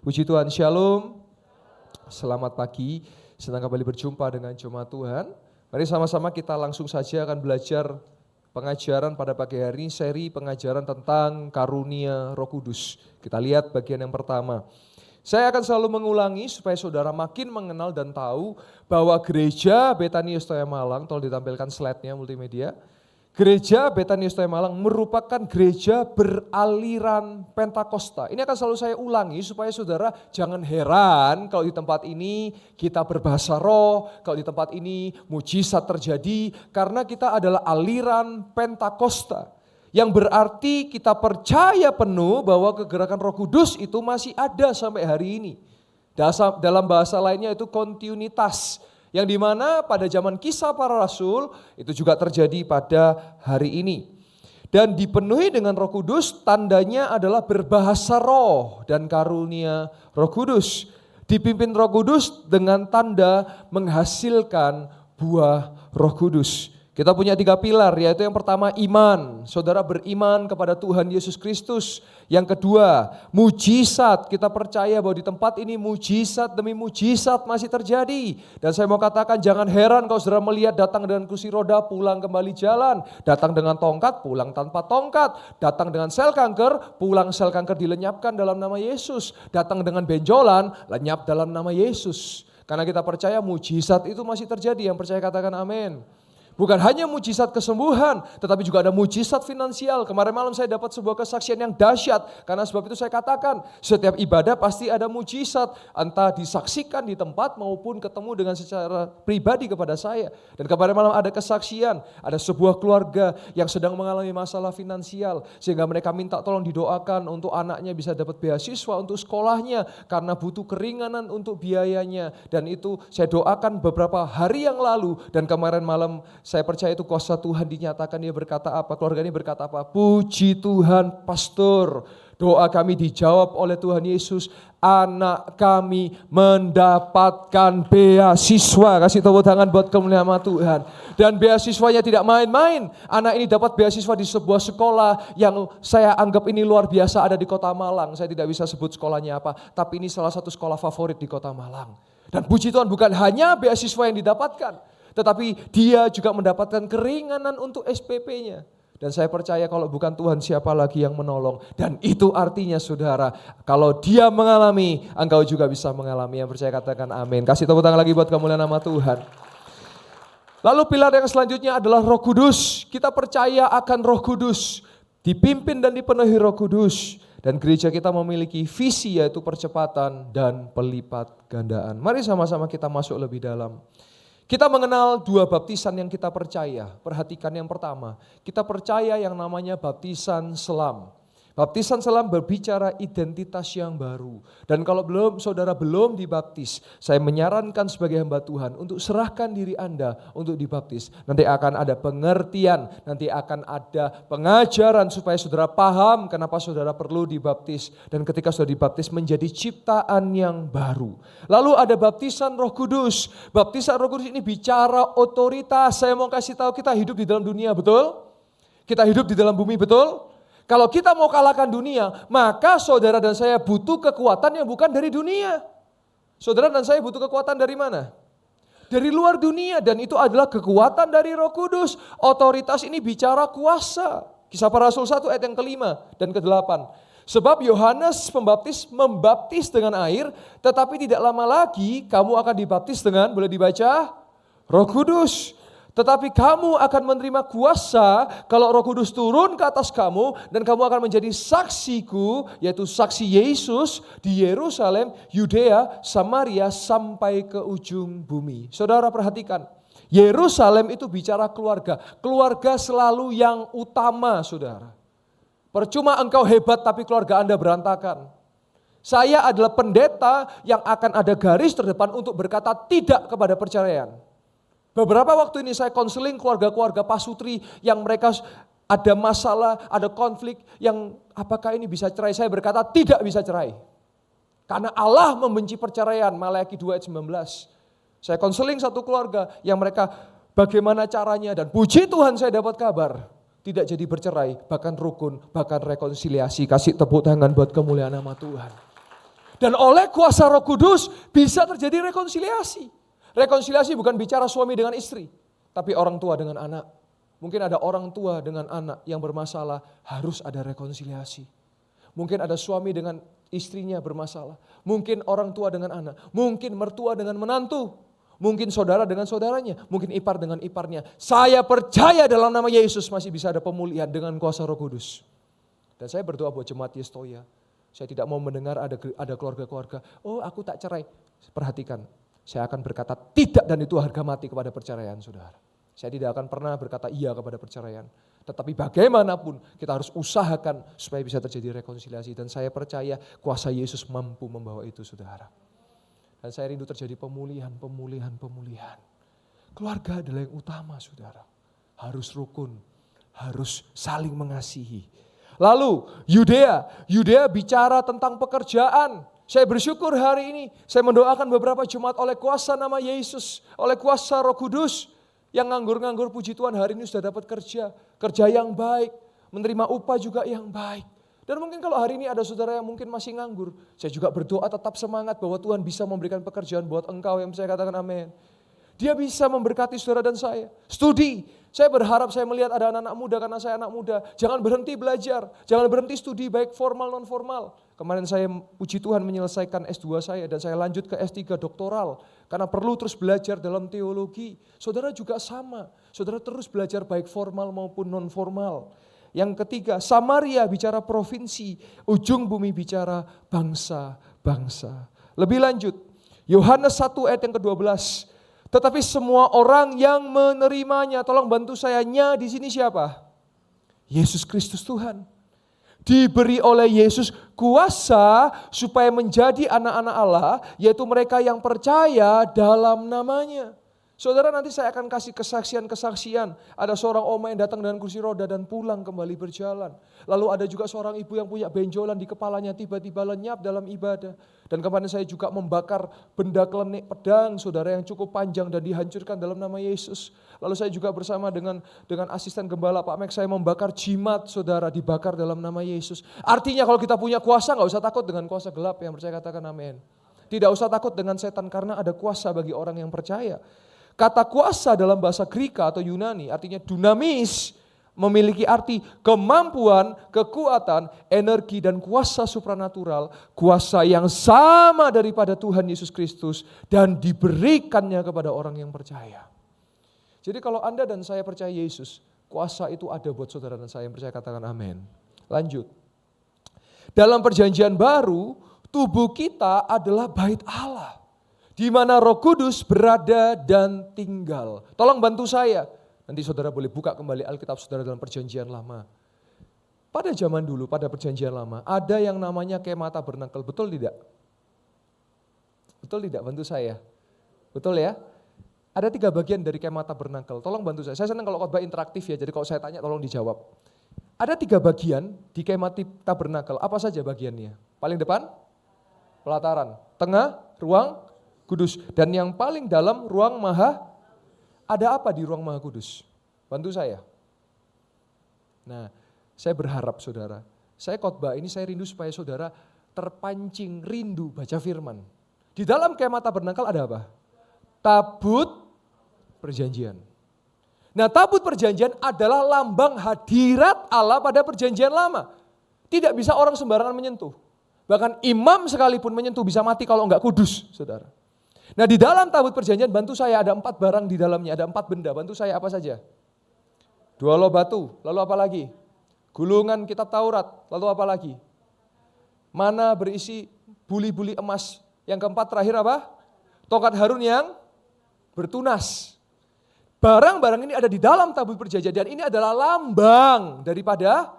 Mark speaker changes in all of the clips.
Speaker 1: Puji Tuhan, Shalom. Selamat pagi, senang kembali berjumpa dengan jemaat Tuhan. Mari sama-sama kita langsung saja akan belajar pengajaran pada pagi hari ini, seri pengajaran tentang karunia Roh Kudus. Kita lihat bagian yang pertama. Saya akan selalu mengulangi supaya saudara makin mengenal dan tahu bahwa gereja Betania Stoya Malang, tolong ditampilkan slide-nya multimedia. Gereja Betania Stoya Malang merupakan gereja beraliran Pentakosta. Ini akan selalu saya ulangi supaya saudara jangan heran kalau di tempat ini kita berbahasa roh, kalau di tempat ini mujizat terjadi, karena kita adalah aliran Pentakosta. Yang berarti kita percaya penuh bahwa kegerakan Roh Kudus itu masih ada sampai hari ini. Dalam bahasa lainnya itu kontinuitas. Yang dimana pada zaman Kisah Para Rasul itu juga terjadi pada hari ini. Dan dipenuhi dengan Roh Kudus, tandanya adalah berbahasa roh dan karunia Roh Kudus. Dipimpin Roh Kudus dengan tanda menghasilkan buah Roh Kudus. Kita punya 3 pilar, yaitu yang pertama iman, saudara beriman kepada Tuhan Yesus Kristus. Yang kedua, mujizat, kita percaya bahwa di tempat ini mujizat demi mujizat masih terjadi. Dan saya mau katakan jangan heran kalau saudara melihat datang dengan kursi roda pulang kembali jalan, datang dengan tongkat pulang tanpa tongkat, datang dengan sel kanker, pulang sel kanker dilenyapkan dalam nama Yesus, datang dengan benjolan, lenyap dalam nama Yesus. Karena kita percaya mujizat itu masih terjadi, yang percaya katakan amin. Bukan hanya mujizat kesembuhan, tetapi juga ada mujizat finansial. Kemarin malam saya dapat sebuah kesaksian yang dahsyat. Karena sebab itu saya katakan, setiap ibadah pasti ada mujizat. Entah disaksikan di tempat maupun ketemu dengan secara pribadi kepada saya. Dan kemarin malam ada kesaksian, ada sebuah keluarga yang sedang mengalami masalah finansial. Sehingga mereka minta tolong didoakan untuk anaknya bisa dapat beasiswa untuk sekolahnya. Karena butuh keringanan untuk biayanya. Dan itu saya doakan beberapa hari yang lalu. Dan kemarin malam saya percaya itu kuasa Tuhan dinyatakan. Dia berkata apa? Keluarga ini berkata apa? Puji Tuhan pastor, doa kami dijawab oleh Tuhan Yesus. Anak kami mendapatkan beasiswa. Kasih tepuk tangan buat kemuliaan Tuhan. Dan beasiswanya tidak main-main. Anak ini dapat beasiswa di sebuah sekolah yang saya anggap ini luar biasa ada di Kota Malang. Saya tidak bisa sebut sekolahnya apa, tapi ini salah satu sekolah favorit di Kota Malang. Dan puji Tuhan bukan hanya beasiswa yang didapatkan, tetapi dia juga mendapatkan keringanan untuk SPP-nya. Dan saya percaya kalau bukan Tuhan siapa lagi yang menolong. Dan itu artinya saudara, kalau dia mengalami, engkau juga bisa mengalami. Yang percaya katakan amin. Kasih tepuk tangan lagi buat kemuliaan nama Tuhan. Lalu pilar yang selanjutnya adalah Roh Kudus. Kita percaya akan Roh Kudus. Dipimpin dan dipenuhi Roh Kudus. Dan gereja kita memiliki visi yaitu percepatan dan pelipat gandaan. Mari sama-sama kita masuk lebih dalam. Kita mengenal 2 baptisan yang kita percaya. Perhatikan yang pertama, kita percaya yang namanya baptisan selam. Baptisan selam berbicara identitas yang baru. Dan kalau saudara belum dibaptis, saya menyarankan sebagai hamba Tuhan untuk serahkan diri Anda untuk dibaptis. Nanti akan ada pengertian, nanti akan ada pengajaran supaya saudara paham kenapa saudara perlu dibaptis. Dan ketika sudah dibaptis menjadi ciptaan yang baru. Lalu ada baptisan Roh Kudus. Baptisan Roh Kudus ini bicara otoritas. Saya mau kasih tahu kita hidup di dalam dunia, betul? Kita hidup di dalam bumi, betul? Kalau kita mau kalahkan dunia, maka saudara dan saya butuh kekuatan yang bukan dari dunia. Saudara dan saya butuh kekuatan dari mana? Dari luar dunia, dan itu adalah kekuatan dari Roh Kudus. Otoritas ini bicara kuasa. Kisah Para Rasul 1 ayat yang ke-5 dan ke-8. Sebab Yohanes Pembaptis membaptis dengan air, tetapi tidak lama lagi kamu akan dibaptis dengan, boleh dibaca, Roh Kudus. Tetapi kamu akan menerima kuasa kalau Roh Kudus turun ke atas kamu dan kamu akan menjadi saksiku, yaitu saksi Yesus di Yerusalem, Yudea, Samaria sampai ke ujung bumi. Saudara perhatikan, Yerusalem itu bicara keluarga. Keluarga selalu yang utama, saudara. Percuma engkau hebat tapi keluarga Anda berantakan. Saya adalah pendeta yang akan ada garis terdepan untuk berkata tidak kepada perceraian. Beberapa waktu ini saya konseling keluarga-keluarga pasutri yang mereka ada masalah, ada konflik yang apakah ini bisa cerai. Saya berkata tidak bisa cerai. Karena Allah membenci perceraian, Maleakhi 2 ayat 19. Saya konseling satu keluarga yang mereka bagaimana caranya dan puji Tuhan saya dapat kabar. Tidak jadi bercerai, bahkan rukun, bahkan rekonsiliasi. Kasih tepuk tangan buat kemuliaan nama Tuhan. Dan oleh kuasa Roh Kudus bisa terjadi rekonsiliasi. Rekonsiliasi bukan bicara suami dengan istri, tapi orang tua dengan anak. Mungkin ada orang tua dengan anak yang bermasalah, harus ada rekonsiliasi. Mungkin ada suami dengan istrinya bermasalah. Mungkin orang tua dengan anak. Mungkin mertua dengan menantu. Mungkin saudara dengan saudaranya. Mungkin ipar dengan iparnya. Saya percaya dalam nama Yesus masih bisa ada pemulihan dengan kuasa Roh Kudus. Dan saya berdoa buat jemaat Yestoya. Saya tidak mau mendengar ada keluarga-keluarga, oh aku tak cerai. Perhatikan, saya akan berkata tidak dan itu harga mati kepada perceraian saudara. Saya tidak akan pernah berkata iya kepada perceraian. Tetapi bagaimanapun kita harus usahakan supaya bisa terjadi rekonsiliasi. Dan saya percaya kuasa Yesus mampu membawa itu saudara. Dan saya rindu terjadi pemulihan. Keluarga adalah yang utama saudara. Harus rukun, harus saling mengasihi. Lalu Yudea bicara tentang pekerjaan. Saya bersyukur hari ini saya mendoakan beberapa jemaat oleh kuasa nama Yesus, oleh kuasa Roh Kudus. Yang nganggur-nganggur puji Tuhan hari ini sudah dapat kerja yang baik, menerima upah juga yang baik. Dan mungkin kalau hari ini ada saudara yang mungkin masih nganggur, saya juga berdoa tetap semangat bahwa Tuhan bisa memberikan pekerjaan buat engkau yang saya katakan amin. Dia bisa memberkati saudara dan saya. Studi, saya berharap saya melihat ada anak-anak muda karena saya anak muda. Jangan berhenti belajar, jangan berhenti studi baik formal non formal. Kemarin saya puji Tuhan menyelesaikan S2 saya dan saya lanjut ke S3 doktoral. Karena perlu terus belajar dalam teologi. Saudara juga sama, saudara terus belajar baik formal maupun non formal. Yang ketiga, Samaria bicara provinsi, ujung bumi bicara bangsa-bangsa. Lebih lanjut, Yohanes 1 ayat yang ke-12. Tetapi semua orang yang menerimanya, tolong bantu saya, di sini siapa? Yesus Kristus Tuhan. Diberi oleh Yesus kuasa supaya menjadi anak-anak Allah, yaitu mereka yang percaya dalam namanya. Saudara, nanti saya akan kasih kesaksian-kesaksian. Ada seorang oma yang datang dengan kursi roda dan pulang kembali berjalan. Lalu ada juga seorang ibu yang punya benjolan di kepalanya tiba-tiba lenyap dalam ibadah. Dan kemarin saya juga membakar benda klenik pedang saudara yang cukup panjang dan dihancurkan dalam nama Yesus. Lalu saya juga bersama dengan asisten gembala Pak Mek, saya membakar jimat saudara dibakar dalam nama Yesus. Artinya kalau kita punya kuasa gak usah takut dengan kuasa gelap, yang percaya katakan amin. Tidak usah takut dengan setan karena ada kuasa bagi orang yang percaya. Kata kuasa dalam bahasa Greka atau Yunani artinya dunamis, memiliki arti kemampuan, kekuatan, energi dan kuasa supranatural, kuasa yang sama daripada Tuhan Yesus Kristus dan diberikannya kepada orang yang percaya. Jadi kalau Anda dan saya percaya Yesus, kuasa itu ada buat saudara dan saya yang percaya katakan amin. Lanjut. Dalam perjanjian baru, tubuh kita adalah bait Allah, di mana Roh Kudus berada dan tinggal. Tolong bantu saya. Nanti saudara boleh buka kembali Alkitab saudara dalam perjanjian lama. Pada zaman dulu, pada perjanjian lama, ada yang namanya kemah tabernakel. Betul tidak? Betul tidak? Bantu saya. Betul ya? Ada 3 bagian dari kemah tabernakel. Tolong bantu saya. Saya senang kalau khotbah interaktif ya, jadi kalau saya tanya tolong dijawab. Ada 3 bagian di kemah tabernakel. Apa saja bagiannya? Paling depan? Pelataran. Tengah? Ruang Kudus. Dan yang paling dalam ruang maha, ada apa di ruang maha kudus? Bantu saya. Nah, saya berharap saudara, saya khotbah ini saya rindu supaya saudara terpancing rindu baca firman. Di dalam kemah tabernakel ada apa? Tabut perjanjian. Nah, tabut perjanjian adalah lambang hadirat Allah pada perjanjian lama. Tidak bisa orang sembarangan menyentuh. Bahkan imam sekalipun menyentuh bisa mati kalau enggak kudus, saudara. Nah, di dalam tabut perjanjian bantu saya ada 4 barang di dalamnya, ada 4 benda. Bantu saya apa saja? 2 loh batu, lalu apa lagi? Gulungan kitab Taurat, lalu apa lagi? Mana berisi buli-buli emas. Yang keempat terakhir apa? Tongkat Harun yang bertunas. Barang-barang ini ada di dalam tabut perjanjian dan ini adalah lambang daripada,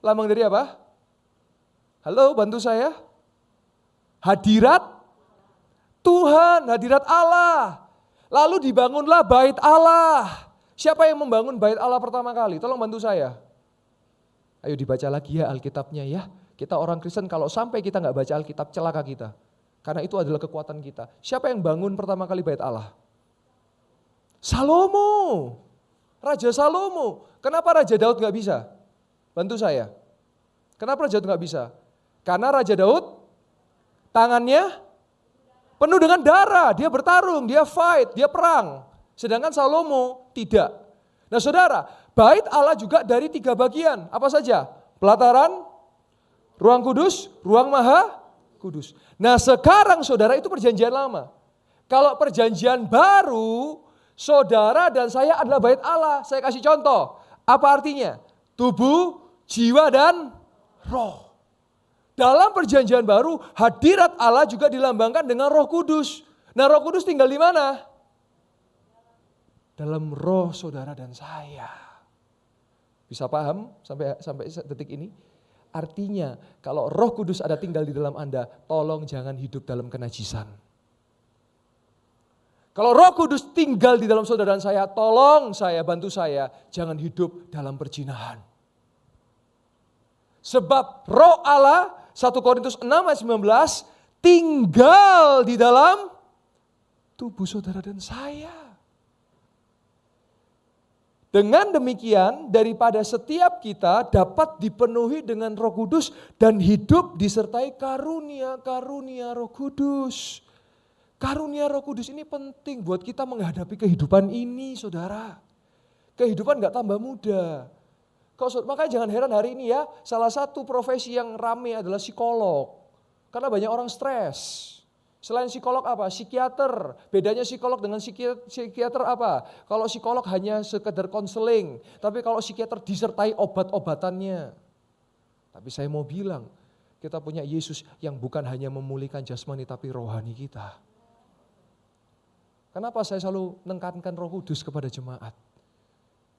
Speaker 1: lambang dari apa? Halo, bantu saya. Hadirat Tuhan, hadirat Allah. Lalu dibangunlah bait Allah. Siapa yang membangun bait Allah pertama kali? Tolong bantu saya. Ayo dibaca lagi ya Alkitabnya ya. Kita orang Kristen kalau sampai kita nggak baca Alkitab celaka kita. Karena itu adalah kekuatan kita. Siapa yang bangun pertama kali bait Allah? Salomo. Raja Salomo. Kenapa Raja Daud nggak bisa? Bantu saya. Kenapa Raja Daud nggak bisa? Karena Raja Daud Tangannya penuh dengan darah, dia bertarung, dia fight, dia perang. Sedangkan Salomo tidak. Nah saudara, bait Allah juga dari 3 bagian. Apa saja? Pelataran, ruang kudus, ruang maha kudus. Nah sekarang saudara itu perjanjian lama. Kalau perjanjian baru, saudara dan saya adalah bait Allah. Saya kasih contoh. Apa artinya? Tubuh, jiwa, dan roh. Dalam perjanjian baru, hadirat Allah juga dilambangkan dengan Roh Kudus. Nah, Roh Kudus tinggal di mana? Dalam roh saudara dan saya. Bisa paham sampai detik ini? Artinya, kalau Roh Kudus ada tinggal di dalam Anda, tolong jangan hidup dalam kenajisan. Kalau Roh Kudus tinggal di dalam saudara dan saya, tolong bantu saya, jangan hidup dalam perzinahan. Sebab Roh Allah 1 Korintus 6 ayat 19 tinggal di dalam tubuh saudara dan saya. Dengan demikian daripada setiap kita dapat dipenuhi dengan Roh Kudus dan hidup disertai karunia-karunia Roh Kudus. Karunia Roh Kudus ini penting buat kita menghadapi kehidupan ini saudara. Kehidupan gak tambah mudah. Makanya jangan heran hari ini ya, salah satu profesi yang ramai adalah psikolog. Karena banyak orang stres. Selain psikolog apa? Psikiater. Bedanya psikolog dengan psikiater apa? Kalau psikolog hanya sekedar konseling. Tapi kalau psikiater disertai obat-obatannya. Tapi saya mau bilang, kita punya Yesus yang bukan hanya memulihkan jasmani tapi rohani kita. Kenapa saya selalu menekankan Roh Kudus kepada jemaat?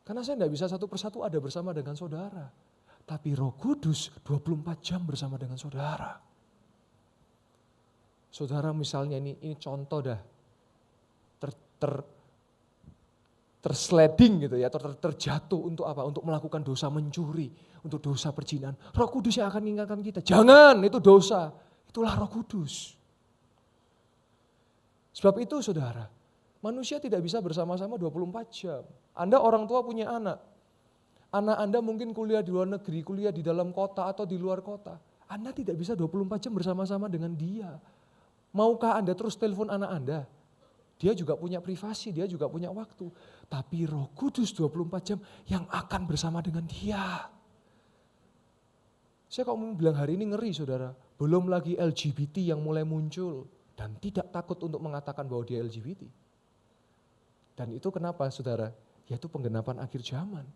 Speaker 1: Karena saya tidak bisa satu persatu ada bersama dengan saudara. Tapi Roh Kudus 24 jam bersama dengan saudara. Saudara misalnya ini contoh dah. Tersleding gitu ya, terjatuh untuk apa? Untuk melakukan dosa mencuri, untuk dosa perzinahan. Roh Kudus yang akan mengingatkan kita. Jangan, itu dosa. Itulah Roh Kudus. Sebab itu saudara, manusia tidak bisa bersama-sama 24 jam. Anda orang tua punya anak. Anak Anda mungkin kuliah di luar negeri, kuliah di dalam kota atau di luar kota. Anda tidak bisa 24 jam bersama-sama dengan dia. Maukah Anda terus telepon anak Anda? Dia juga punya privasi, dia juga punya waktu. Tapi Roh Kudus 24 jam yang akan bersama dengan dia. Saya kok mau bilang hari ini ngeri saudara. Belum lagi LGBT yang mulai muncul. Dan tidak takut untuk mengatakan bahwa dia LGBT. Dan itu kenapa saudara? Yaitu penggenapan akhir zaman.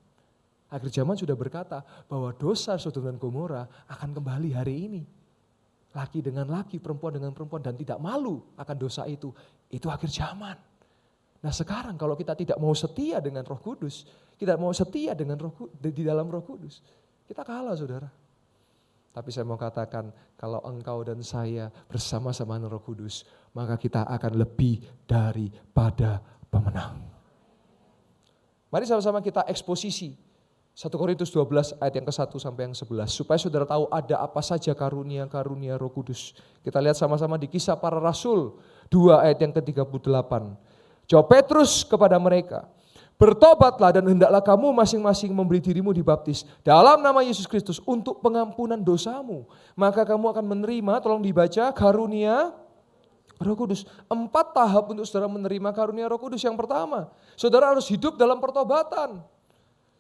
Speaker 1: Akhir zaman sudah berkata bahwa dosa Sodom dan Gomora akan kembali hari ini. Laki dengan laki, perempuan dengan perempuan dan tidak malu akan dosa itu. Itu akhir zaman. Nah sekarang kalau kita tidak mau setia dengan Roh Kudus, tidak mau setia dengan di dalam Roh Kudus, kita kalah saudara. Tapi saya mau katakan kalau engkau dan saya bersama-sama dengan Roh Kudus, maka kita akan lebih daripada pemenang. Mari sama-sama kita eksposisi 1 Korintus 12 ayat yang ke-1 sampai yang 11. Supaya saudara tahu ada apa saja karunia-karunia Roh Kudus. Kita lihat sama-sama di Kisah Para Rasul 2 ayat yang ke-38. Jawab Petrus kepada mereka, bertobatlah dan hendaklah kamu masing-masing memberi dirimu dibaptis dalam nama Yesus Kristus untuk pengampunan dosamu. Maka kamu akan menerima, tolong dibaca, karunia Roh Kudus. 4 tahap untuk saudara menerima karunia Roh Kudus. Yang pertama, saudara harus hidup dalam pertobatan.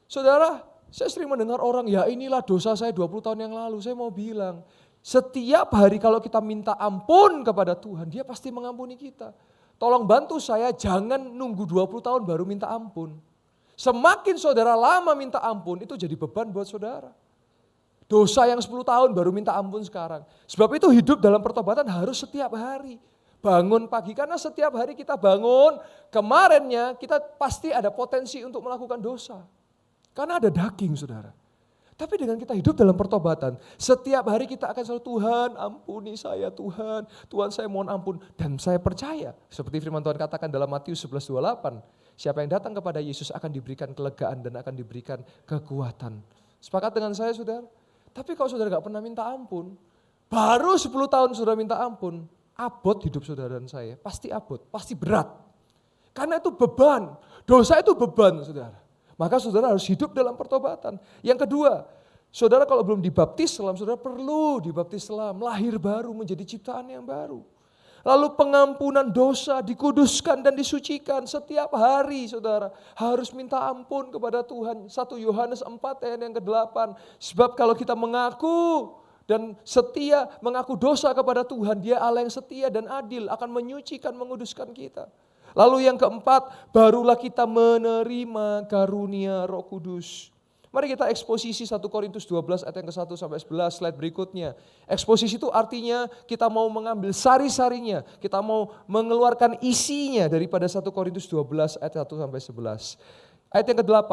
Speaker 1: Saudara, saya sering mendengar orang, ya inilah dosa saya 20 tahun yang lalu. Saya mau bilang, setiap hari kalau kita minta ampun kepada Tuhan, Dia pasti mengampuni kita. Tolong bantu saya, jangan nunggu 20 tahun baru minta ampun. Semakin saudara lama minta ampun, itu jadi beban buat saudara. Dosa yang 10 tahun baru minta ampun sekarang. Sebab itu hidup dalam pertobatan harus setiap hari. Bangun pagi, karena setiap hari kita bangun, kemarinnya kita pasti ada potensi untuk melakukan dosa. Karena ada daging saudara. Tapi dengan kita hidup dalam pertobatan, setiap hari kita akan selalu, Tuhan ampuni saya Tuhan, Tuhan saya mohon ampun. Dan saya percaya, seperti firman Tuhan katakan dalam Matius 11:28, siapa yang datang kepada Yesus akan diberikan kelegaan dan akan diberikan kekuatan. Sepakat dengan saya saudara? Tapi kalau saudara gak pernah minta ampun, baru 10 tahun saudara minta ampun, abot hidup saudara dan saya, pasti abot, pasti berat. Karena itu beban, dosa itu beban saudara. Maka saudara harus hidup dalam pertobatan. Yang kedua, Saudara kalau belum dibaptis selam, saudara perlu dibaptis selam, lahir baru menjadi ciptaan yang baru. Lalu pengampunan dosa dikuduskan dan disucikan setiap hari saudara. Harus minta ampun kepada Tuhan. 1 Yohanes 4 ayat yang ke-8. Sebab kalau kita mengaku dan setia, mengaku dosa kepada Tuhan, Dia Allah yang setia dan adil akan menyucikan, menguduskan kita. Lalu yang keempat, barulah kita menerima karunia Roh Kudus. Mari kita eksposisi 1 Korintus 12 ayat yang ke-1 sampai 11, slide berikutnya. Eksposisi itu artinya kita mau mengambil sari-sarinya, kita mau mengeluarkan isinya daripada 1 Korintus 12 ayat 1 sampai 11. Ayat yang ke-8,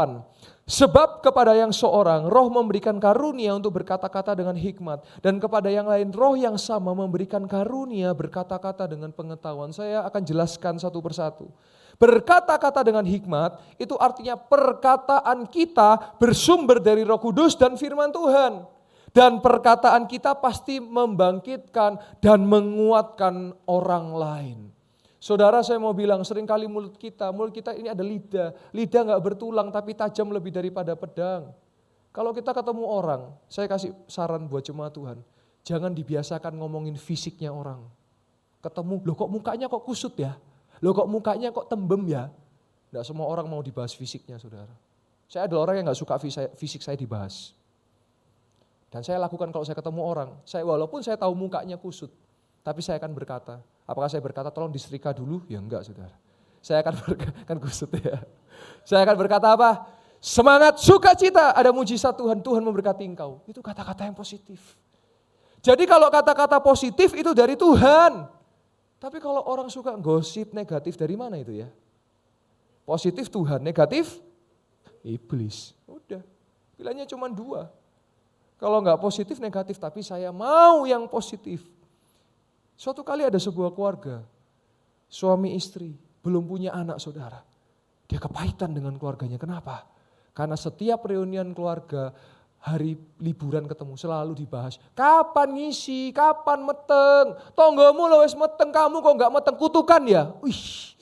Speaker 1: sebab kepada yang seorang roh memberikan karunia untuk berkata-kata dengan hikmat, dan kepada yang lain roh yang sama memberikan karunia berkata-kata dengan pengetahuan. Saya akan jelaskan satu persatu. Berkata-kata dengan hikmat itu artinya perkataan kita bersumber dari Roh Kudus dan firman Tuhan. Dan perkataan kita pasti membangkitkan dan menguatkan orang lain. Saudara, saya mau bilang, seringkali mulut kita ini ada lidah. Lidah gak bertulang tapi tajam lebih daripada pedang. Kalau kita ketemu orang, saya kasih saran buat jemaat Tuhan. Jangan dibiasakan ngomongin fisiknya orang. Ketemu, loh kok mukanya kok kusut ya? Loh kok mukanya kok tembem ya? Nggak semua orang mau dibahas fisiknya, saudara. Saya adalah orang yang gak suka fisik saya dibahas. Dan saya lakukan kalau saya ketemu orang. Walaupun saya tahu mukanya kusut, tapi saya akan berkata, apakah saya berkata tolong disetrika dulu? Ya enggak, saudara. Saya akan kan kusut ya. Saya akan berkata apa? Semangat, sukacita, ada mujizat Tuhan, Tuhan memberkati engkau. Itu kata-kata yang positif. Jadi kalau kata-kata positif itu dari Tuhan. Tapi kalau orang suka gosip negatif, dari mana itu ya? Positif Tuhan, negatif iblis. Udah, pilihannya cuma dua. Kalau enggak positif, negatif, tapi saya mau yang positif. Suatu kali ada sebuah keluarga, suami istri, belum punya anak saudara. Dia kepahitan dengan keluarganya, kenapa? Karena setiap reunian keluarga, hari liburan ketemu selalu dibahas. Kapan ngisi, kapan meteng, tonggomu lo wes meteng, kamu kok enggak meteng, kutukan ya? Wih,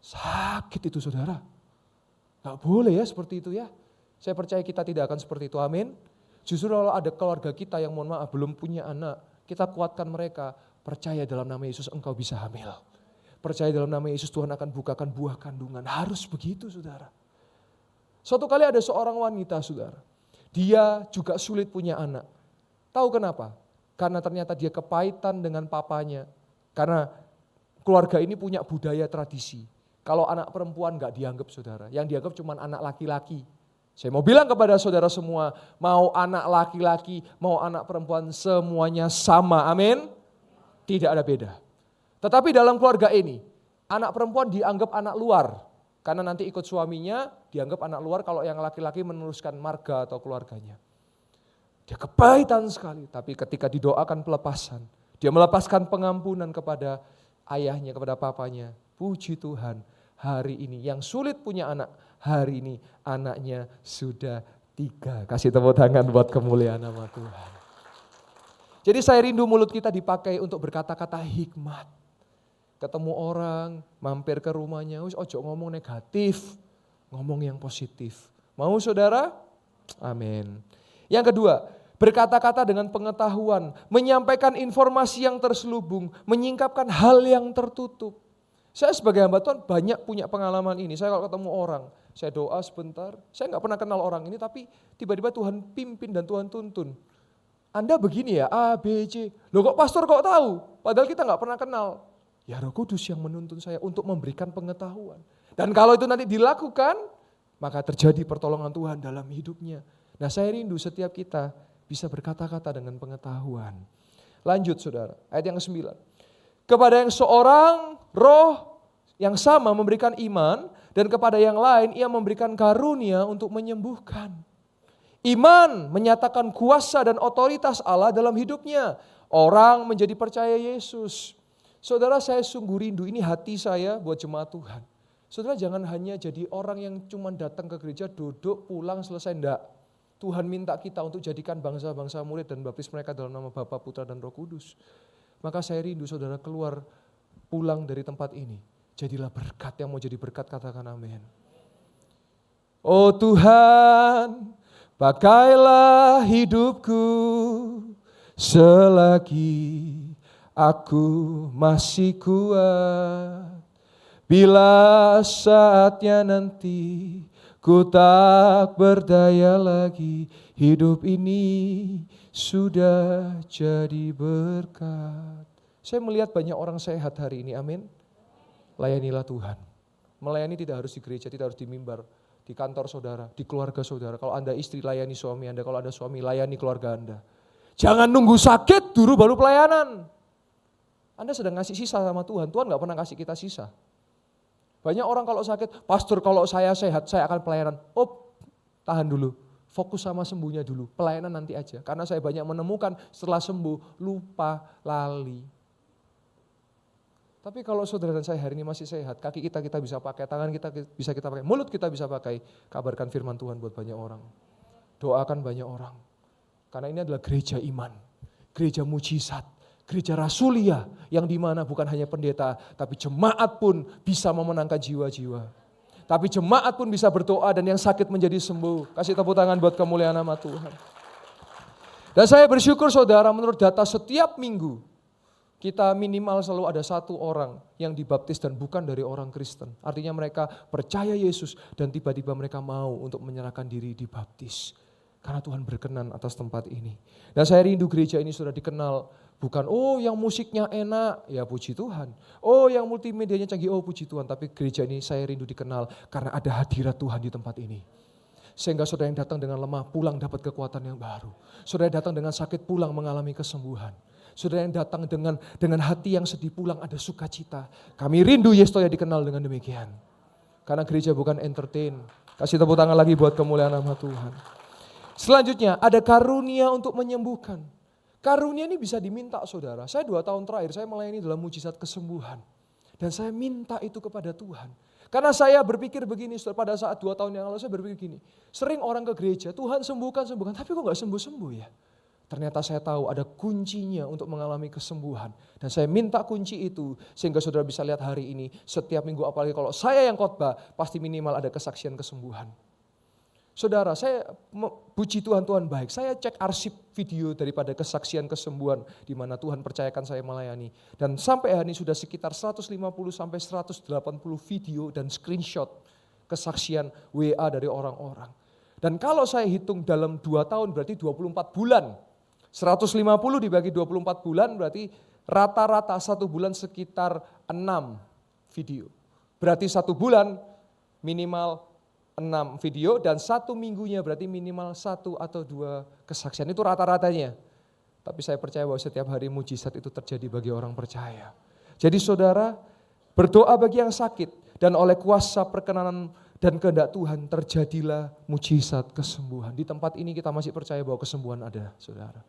Speaker 1: sakit itu saudara. Enggak boleh ya seperti itu ya. Saya percaya kita tidak akan seperti itu, amin. Justru kalau ada keluarga kita yang mohon maaf belum punya anak, kita kuatkan mereka. Percaya dalam nama Yesus engkau bisa hamil. Percaya dalam nama Yesus Tuhan akan bukakan buah kandungan. Harus begitu saudara. Suatu kali ada seorang wanita saudara. Dia juga sulit punya anak. Tahu kenapa? Karena ternyata dia kepahitan dengan papanya. Karena keluarga ini punya budaya tradisi. Kalau anak perempuan gak dianggap saudara. Yang dianggap cuma anak laki-laki. Saya mau bilang kepada saudara semua, mau anak laki-laki, mau anak perempuan semuanya sama, amin. Tidak ada beda. Tetapi dalam keluarga ini, anak perempuan dianggap anak luar. Karena nanti ikut suaminya, dianggap anak luar kalau yang laki-laki meneruskan marga atau keluarganya. Dia kepahitan sekali, tapi ketika didoakan pelepasan, dia melepaskan pengampunan kepada ayahnya, kepada papanya. Puji Tuhan, hari ini yang sulit punya anak, hari ini anaknya sudah 3. Kasih tepuk tangan buat kemuliaan nama Tuhan. Jadi saya rindu mulut kita dipakai untuk berkata-kata hikmat. Ketemu orang, mampir ke rumahnya, ojo ngomong negatif, ngomong yang positif. Mau saudara? Amin. Yang kedua, berkata-kata dengan pengetahuan, menyampaikan informasi yang terselubung, menyingkapkan hal yang tertutup. Saya sebagai hamba Tuhan banyak punya pengalaman ini. Saya kalau ketemu orang, saya doa sebentar, saya nggak pernah kenal orang ini, tapi tiba-tiba Tuhan pimpin dan Tuhan tuntun. Anda begini ya, A, B, C. Loh kok pastor kok tahu? Padahal kita nggak pernah kenal. Ya Roh Kudus yang menuntun saya untuk memberikan pengetahuan. Dan kalau itu nanti dilakukan, maka terjadi pertolongan Tuhan dalam hidupnya. Nah saya rindu setiap kita bisa berkata-kata dengan pengetahuan. Lanjut saudara, ayat yang ke-9. Kepada yang seorang roh yang sama memberikan iman, dan kepada yang lain ia memberikan karunia untuk menyembuhkan. Iman menyatakan kuasa dan otoritas Allah dalam hidupnya. Orang menjadi percaya Yesus. Saudara, saya sungguh rindu, ini hati saya buat jemaat Tuhan. Saudara jangan hanya jadi orang yang cuma datang ke gereja, duduk, pulang, selesai. Enggak. Tuhan minta kita untuk jadikan bangsa-bangsa murid dan baptis mereka dalam nama Bapa, Putra dan Roh Kudus. Maka saya rindu saudara keluar, pulang dari tempat ini. Jadilah berkat, yang mau jadi berkat katakan amin. Oh Tuhan, Pakailah hidupku selagi aku masih kuat. Bila saatnya nanti ku tak berdaya lagi, hidup ini sudah jadi berkat. Saya melihat banyak orang sehat hari ini, amin. Layanilah Tuhan. Melayani tidak harus di gereja, tidak harus di mimbar, di kantor saudara, di keluarga saudara. Kalau Anda istri, layani suami Anda. Kalau Anda suami, layani keluarga Anda. Jangan nunggu sakit dulu baru pelayanan. Anda sedang ngasih sisa sama Tuhan, Tuhan gak pernah kasih kita sisa. Banyak orang kalau sakit, pastor kalau saya sehat, saya akan pelayanan. Oh, tahan dulu, fokus sama sembuhnya dulu, pelayanan nanti aja. Karena saya banyak menemukan setelah sembuh, lupa, lali. Tapi kalau saudara dan saya hari ini masih sehat, kaki kita bisa pakai, tangan kita bisa kita pakai, mulut kita bisa pakai, kabarkan firman Tuhan buat banyak orang. Doakan banyak orang. Karena ini adalah gereja iman, gereja mujizat, gereja rasulia yang dimana bukan hanya pendeta, tapi jemaat pun bisa memenangkan jiwa-jiwa. Tapi jemaat pun bisa berdoa dan yang sakit menjadi sembuh. Kasih tepuk tangan buat kemuliaan nama Tuhan. Dan saya bersyukur saudara, menurut data setiap minggu, kita minimal selalu ada satu orang yang dibaptis dan bukan dari orang Kristen. Artinya mereka percaya Yesus dan tiba-tiba mereka mau untuk menyerahkan diri dibaptis. Karena Tuhan berkenan atas tempat ini. Dan saya rindu gereja ini sudah dikenal. Bukan, oh yang musiknya enak, ya puji Tuhan. Oh yang multimedianya canggih, oh puji Tuhan. Tapi gereja ini saya rindu dikenal karena ada hadirat Tuhan di tempat ini. Sehingga saudara yang datang dengan lemah pulang dapat kekuatan yang baru. Saudara yang datang dengan sakit pulang mengalami kesembuhan. Saudara yang datang dengan hati yang sedih pulang ada sukacita. Kami rindu Yesus yang dikenal dengan demikian. Karena gereja bukan entertain. Kasih tepuk tangan lagi buat kemuliaan nama Tuhan. Selanjutnya ada karunia untuk menyembuhkan. Karunia ini bisa diminta saudara. Saya 2 tahun terakhir saya melayani dalam mujizat kesembuhan. Dan saya minta itu kepada Tuhan. Karena saya berpikir begini pada saat 2 tahun yang lalu saya berpikir gini. Sering orang ke gereja, Tuhan sembuhkan, tapi kok gak sembuh-sembuh ya. Ternyata saya tahu ada kuncinya untuk mengalami kesembuhan. Dan saya minta kunci itu sehingga saudara bisa lihat hari ini. Setiap minggu apalagi kalau saya yang khotbah pasti minimal ada kesaksian kesembuhan. Saudara, saya puji Tuhan baik. Saya cek arsip video daripada kesaksian kesembuhan di mana Tuhan percayakan saya melayani. Dan sampai hari ini sudah sekitar 150 sampai 180 video dan screenshot kesaksian WA dari orang-orang. Dan kalau saya hitung dalam 2 tahun berarti 24 bulan. 150 dibagi 24 bulan berarti rata-rata 1 bulan sekitar 6 video. Berarti 1 bulan minimal 6 video dan 1 minggunya berarti minimal 1 atau 2 kesaksian. Itu rata-ratanya. Tapi saya percaya bahwa setiap hari mujizat itu terjadi bagi orang percaya. Jadi saudara berdoa bagi yang sakit dan oleh kuasa perkenanan dan kehendak Tuhan terjadilah mujizat kesembuhan. Di tempat ini kita masih percaya bahwa kesembuhan ada saudara.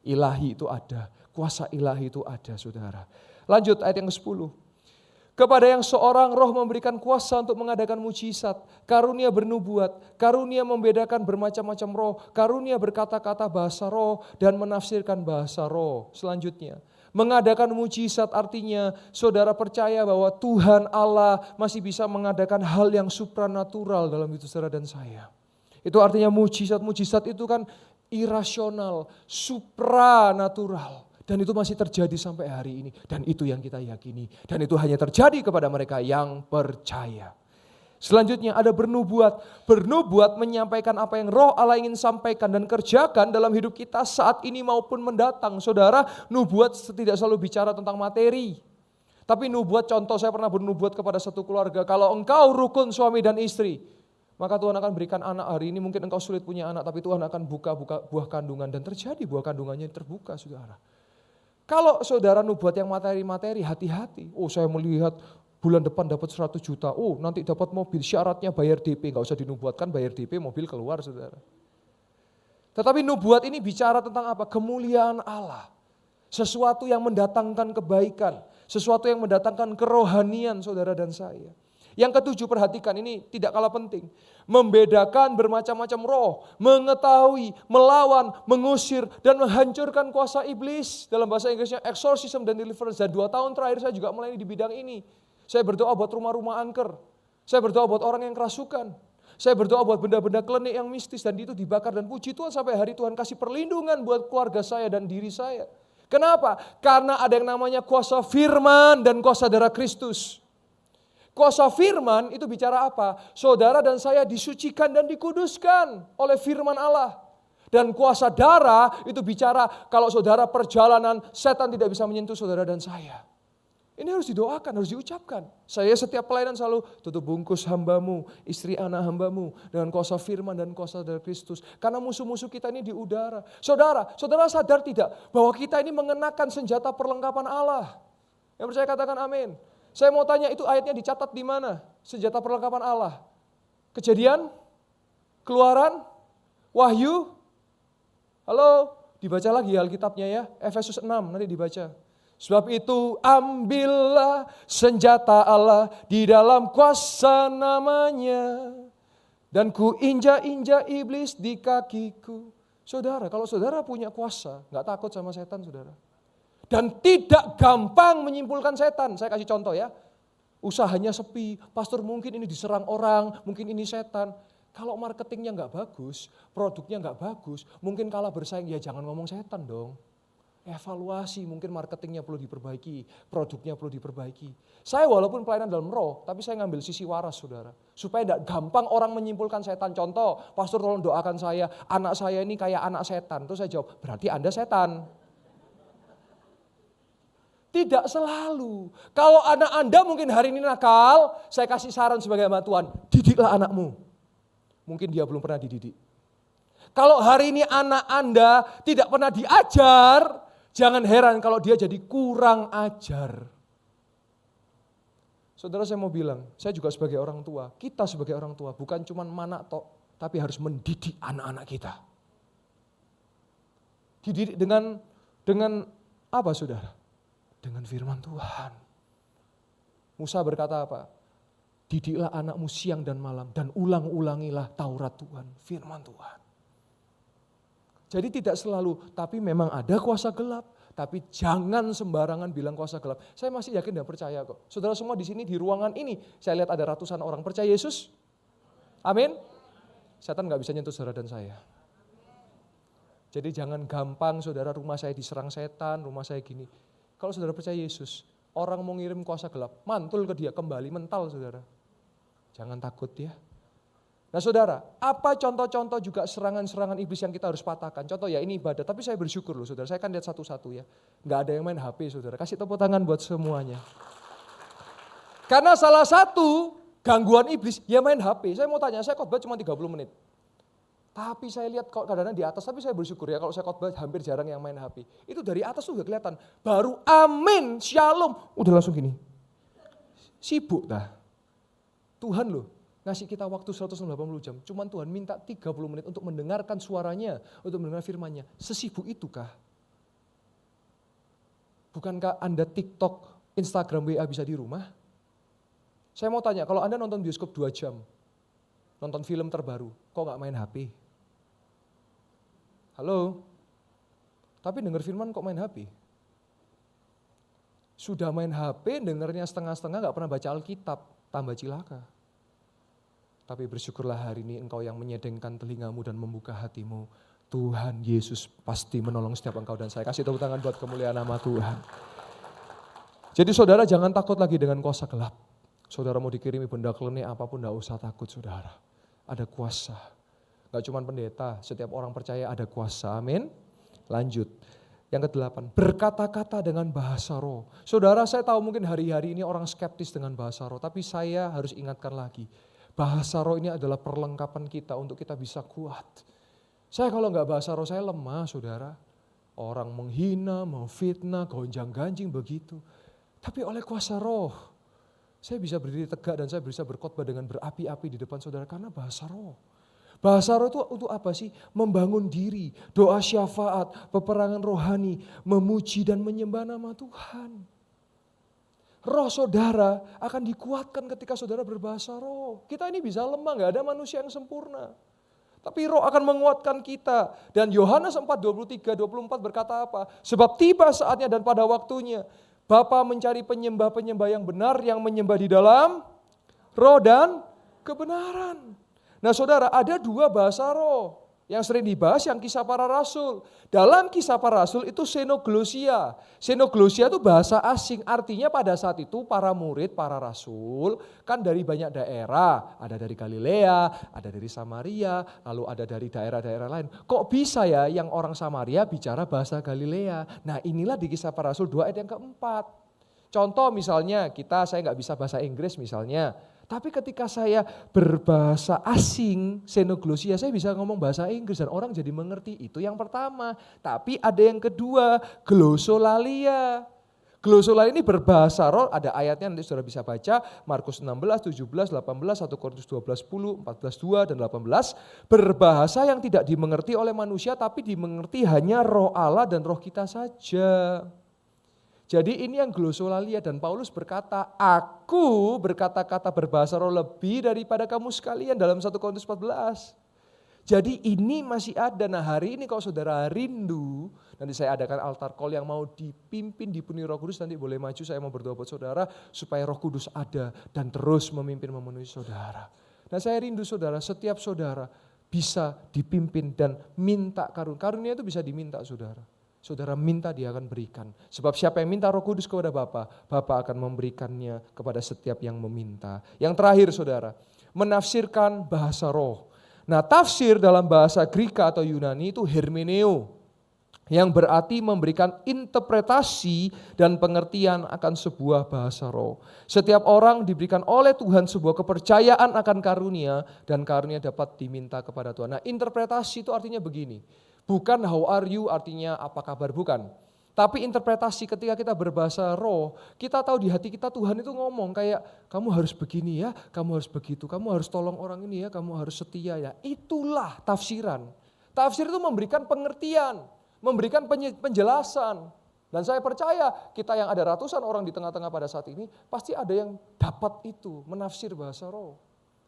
Speaker 1: Ilahi itu ada, kuasa ilahi itu ada saudara. Lanjut ayat yang ke-10. Kepada yang seorang roh memberikan kuasa untuk mengadakan mujizat, karunia bernubuat, karunia membedakan bermacam-macam roh, karunia berkata-kata bahasa roh dan menafsirkan bahasa roh. Selanjutnya, mengadakan mujizat artinya saudara percaya bahwa Tuhan Allah masih bisa mengadakan hal yang supranatural dalam hidup saudara dan saya. Itu artinya mujizat itu kan irasional, supranatural. Dan itu masih terjadi sampai hari ini. Dan itu yang kita yakini. Dan itu hanya terjadi kepada mereka yang percaya. Selanjutnya ada bernubuat. Bernubuat menyampaikan apa yang roh Allah ingin sampaikan dan kerjakan dalam hidup kita saat ini maupun mendatang. Saudara, nubuat tidak selalu bicara tentang materi. Tapi nubuat, contoh saya pernah bernubuat kepada satu keluarga. Kalau engkau rukun suami dan istri, maka Tuhan akan berikan anak. Hari ini mungkin engkau sulit punya anak, tapi Tuhan akan buka buah kandungan. Dan terjadi buah kandungannya terbuka saudara. Kalau saudara nubuat yang materi-materi, hati-hati. Oh saya melihat bulan depan dapat 100 juta. Oh nanti dapat mobil, syaratnya bayar DP. Gak usah dinubuatkan bayar DP, mobil keluar saudara. Tetapi nubuat ini bicara tentang apa? Kemuliaan Allah. Sesuatu yang mendatangkan kebaikan. Sesuatu yang mendatangkan kerohanian saudara dan saya. Yang ketujuh, perhatikan ini tidak kalah penting. Membedakan bermacam-macam roh, mengetahui, melawan, mengusir, dan menghancurkan kuasa iblis. Dalam bahasa Inggrisnya exorcism dan deliverance. Dan 2 tahun terakhir saya juga melayani di bidang ini. Saya berdoa buat rumah-rumah angker. Saya berdoa buat orang yang kerasukan. Saya berdoa buat benda-benda klinik yang mistis dan itu dibakar, dan puji Tuhan sampai hari Tuhan kasih perlindungan buat keluarga saya dan diri saya. Kenapa? Karena ada yang namanya kuasa firman dan kuasa darah Kristus. Kuasa firman itu bicara apa? Saudara dan saya disucikan dan dikuduskan oleh firman Allah. Dan kuasa darah itu bicara kalau saudara perjalanan, setan tidak bisa menyentuh saudara dan saya. Ini harus didoakan, harus diucapkan. Saya setiap pelayanan selalu tutup bungkus hambamu, istri anak hambamu dengan kuasa firman dan kuasa darah Kristus. Karena musuh-musuh kita ini di udara. Saudara sadar tidak bahwa kita ini mengenakan senjata perlengkapan Allah? Yang percaya katakan amin. Saya mau tanya, itu ayatnya dicatat di mana? Senjata perlengkapan Allah. Kejadian? Keluaran? Wahyu? Halo, dibaca lagi Alkitabnya ya, Efesus 6 nanti dibaca. Sebab itu ambillah senjata Allah di dalam kuasa namanya, dan ku injak-injak iblis di kakiku. Saudara, kalau saudara punya kuasa, gak takut sama setan saudara. Dan tidak gampang menyimpulkan setan. Saya kasih contoh ya, usahanya sepi, pastor mungkin ini diserang orang, mungkin ini setan. Kalau marketingnya nggak bagus, produknya nggak bagus, mungkin kalah bersaing, ya jangan ngomong setan dong. Evaluasi, mungkin marketingnya perlu diperbaiki, produknya perlu diperbaiki. Saya walaupun pelayanan dalam roh, tapi saya ngambil sisi waras saudara. Supaya tidak gampang orang menyimpulkan setan. Contoh, pastor tolong doakan saya, anak saya ini kayak anak setan. Terus saya jawab, berarti Anda setan. Tidak selalu. Kalau anak Anda mungkin hari ini nakal, saya kasih saran sebagai hamba Tuhan, didiklah anakmu. Mungkin dia belum pernah dididik. Kalau hari ini anak Anda tidak pernah diajar, jangan heran kalau dia jadi kurang ajar. Saudara, saya mau bilang, saya juga sebagai orang tua, kita sebagai orang tua bukan cuma manak tok, tapi harus mendidik anak-anak kita. Dididik dengan apa saudara? Dengan firman Tuhan. Musa berkata apa? Didiklah anakmu siang dan malam dan ulang-ulangilah Taurat Tuhan, firman Tuhan. Jadi tidak selalu, tapi memang ada kuasa gelap. Tapi jangan sembarangan bilang kuasa gelap. Saya masih yakin dan percaya kok. Saudara semua di sini di ruangan ini, saya lihat ada ratusan orang percaya Yesus. Amin. Setan gak bisa nyentuh saudara dan saya. Jadi jangan gampang saudara, rumah saya diserang setan, rumah saya gini. Kalau saudara percaya Yesus, orang mau ngirim kuasa gelap, mantul ke dia, kembali mental saudara. Jangan takut ya. Nah saudara, apa contoh-contoh juga serangan-serangan iblis yang kita harus patahkan? Contoh ya ini ibadah, tapi saya bersyukur loh saudara, saya kan lihat satu-satu ya. Gak ada yang main HP saudara, kasih tepuk tangan buat semuanya. Karena salah satu gangguan iblis, ya main HP. Saya mau tanya, saya khotbah cuma 30 menit. Tapi saya lihat kadang-kadang di atas, tapi saya bersyukur ya kalau saya khotbah hampir jarang yang main HP. Itu dari atas tuh udah kelihatan, baru amin, shalom, udah langsung gini. Sibuk dah. Tuhan loh, ngasih kita waktu 180 jam. Cuman Tuhan minta 30 menit untuk mendengarkan suaranya, untuk mendengar firman-Nya. Sesibuk itukah? Bukankah Anda TikTok, Instagram, WA bisa di rumah? Saya mau tanya, kalau Anda nonton bioskop 2 jam, nonton film terbaru, kok gak main HP? Halo? Tapi denger firman kok main HP? Sudah main HP, dengernya setengah-setengah, gak pernah baca Alkitab, tambah cilaka. Tapi bersyukurlah hari ini engkau yang menyedengkan telingamu dan membuka hatimu. Tuhan Yesus pasti menolong setiap engkau dan saya. Kasih tepuk tangan buat kemuliaan nama Tuhan. Jadi saudara jangan takut lagi dengan kuasa gelap. Saudara mau dikirimi benda klinik apapun gak usah takut saudara. Ada kuasa. Gak cuma pendeta, setiap orang percaya ada kuasa. Amin. Lanjut. Yang ke-8, berkata-kata dengan bahasa roh. Saudara, saya tahu mungkin hari-hari ini orang skeptis dengan bahasa roh, tapi saya harus ingatkan lagi. Bahasa roh ini adalah perlengkapan kita untuk kita bisa kuat. Saya kalau nggak bahasa roh saya lemah saudara. Orang menghina, memfitnah, gonjang-ganjing begitu. Tapi oleh kuasa roh, saya bisa berdiri tegak dan saya bisa berkhotbah dengan berapi-api di depan saudara karena bahasa roh. Bahasa roh itu untuk apa sih? Membangun diri, doa syafaat, peperangan rohani, memuji dan menyembah nama Tuhan. Roh saudara akan dikuatkan ketika saudara berbahasa roh. Kita ini bisa lemah, gak ada manusia yang sempurna. Tapi roh akan menguatkan kita. Dan Yohanes 4:23-24 berkata apa? Sebab tiba saatnya dan pada waktunya Bapa mencari penyembah-penyembah yang benar, yang menyembah di dalam roh dan kebenaran. Nah saudara, ada dua bahasa roh yang sering dibahas yang kisah para rasul. Dalam kisah para rasul itu xenoglosia. Xenoglosia itu bahasa asing, artinya pada saat itu para murid, para rasul kan dari banyak daerah. Ada dari Galilea, ada dari Samaria, lalu ada dari daerah-daerah lain. Kok bisa ya yang orang Samaria bicara bahasa Galilea? Nah inilah di kisah para rasul 2 ayat yang keempat. Contoh misalnya saya nggak bisa bahasa Inggris misalnya. Tapi ketika saya berbahasa asing, xenoglosia, saya bisa ngomong bahasa Inggris dan orang jadi mengerti. Itu yang pertama. Tapi ada yang kedua, glossolalia. Glossolalia ini berbahasa roh, ada ayatnya nanti saudara bisa baca, Markus 16, 17, 18, 1 Korintus 12, 10, 14, 2, dan 18. Berbahasa yang tidak dimengerti oleh manusia, tapi dimengerti hanya roh Allah dan roh kita saja. Jadi ini yang glossolalia dan Paulus berkata, aku berkata-kata berbahasa roh lebih daripada kamu sekalian dalam 1 Korintus 14. Jadi ini masih ada. Nah hari ini kalau saudara rindu, nanti saya adakan altar call yang mau dipimpin, dipenuhi Roh Kudus, nanti boleh maju, saya mau berdoa buat saudara supaya Roh Kudus ada dan terus memimpin memenuhi saudara. Nah saya rindu saudara, setiap saudara bisa dipimpin dan minta karunia. Karunia itu bisa diminta saudara. Saudara minta, dia akan berikan. Sebab siapa yang minta Roh Kudus kepada Bapa, Bapa akan memberikannya kepada setiap yang meminta. Yang terakhir saudara, menafsirkan bahasa roh. Nah tafsir dalam bahasa Greka atau Yunani itu hermeneo, yang berarti memberikan interpretasi dan pengertian akan sebuah bahasa roh. Setiap orang diberikan oleh Tuhan sebuah kepercayaan akan karunia, dan karunia dapat diminta kepada Tuhan. Nah interpretasi itu artinya begini, bukan how are you artinya apa kabar, bukan. Tapi interpretasi ketika kita berbahasa roh, kita tahu di hati kita Tuhan itu ngomong kayak kamu harus begini ya, kamu harus begitu, kamu harus tolong orang ini ya, kamu harus setia ya. Itulah tafsiran. Tafsir itu memberikan pengertian, memberikan penjelasan. Dan saya percaya kita yang ada ratusan orang di tengah-tengah pada saat ini, pasti ada yang dapat itu, menafsir bahasa roh.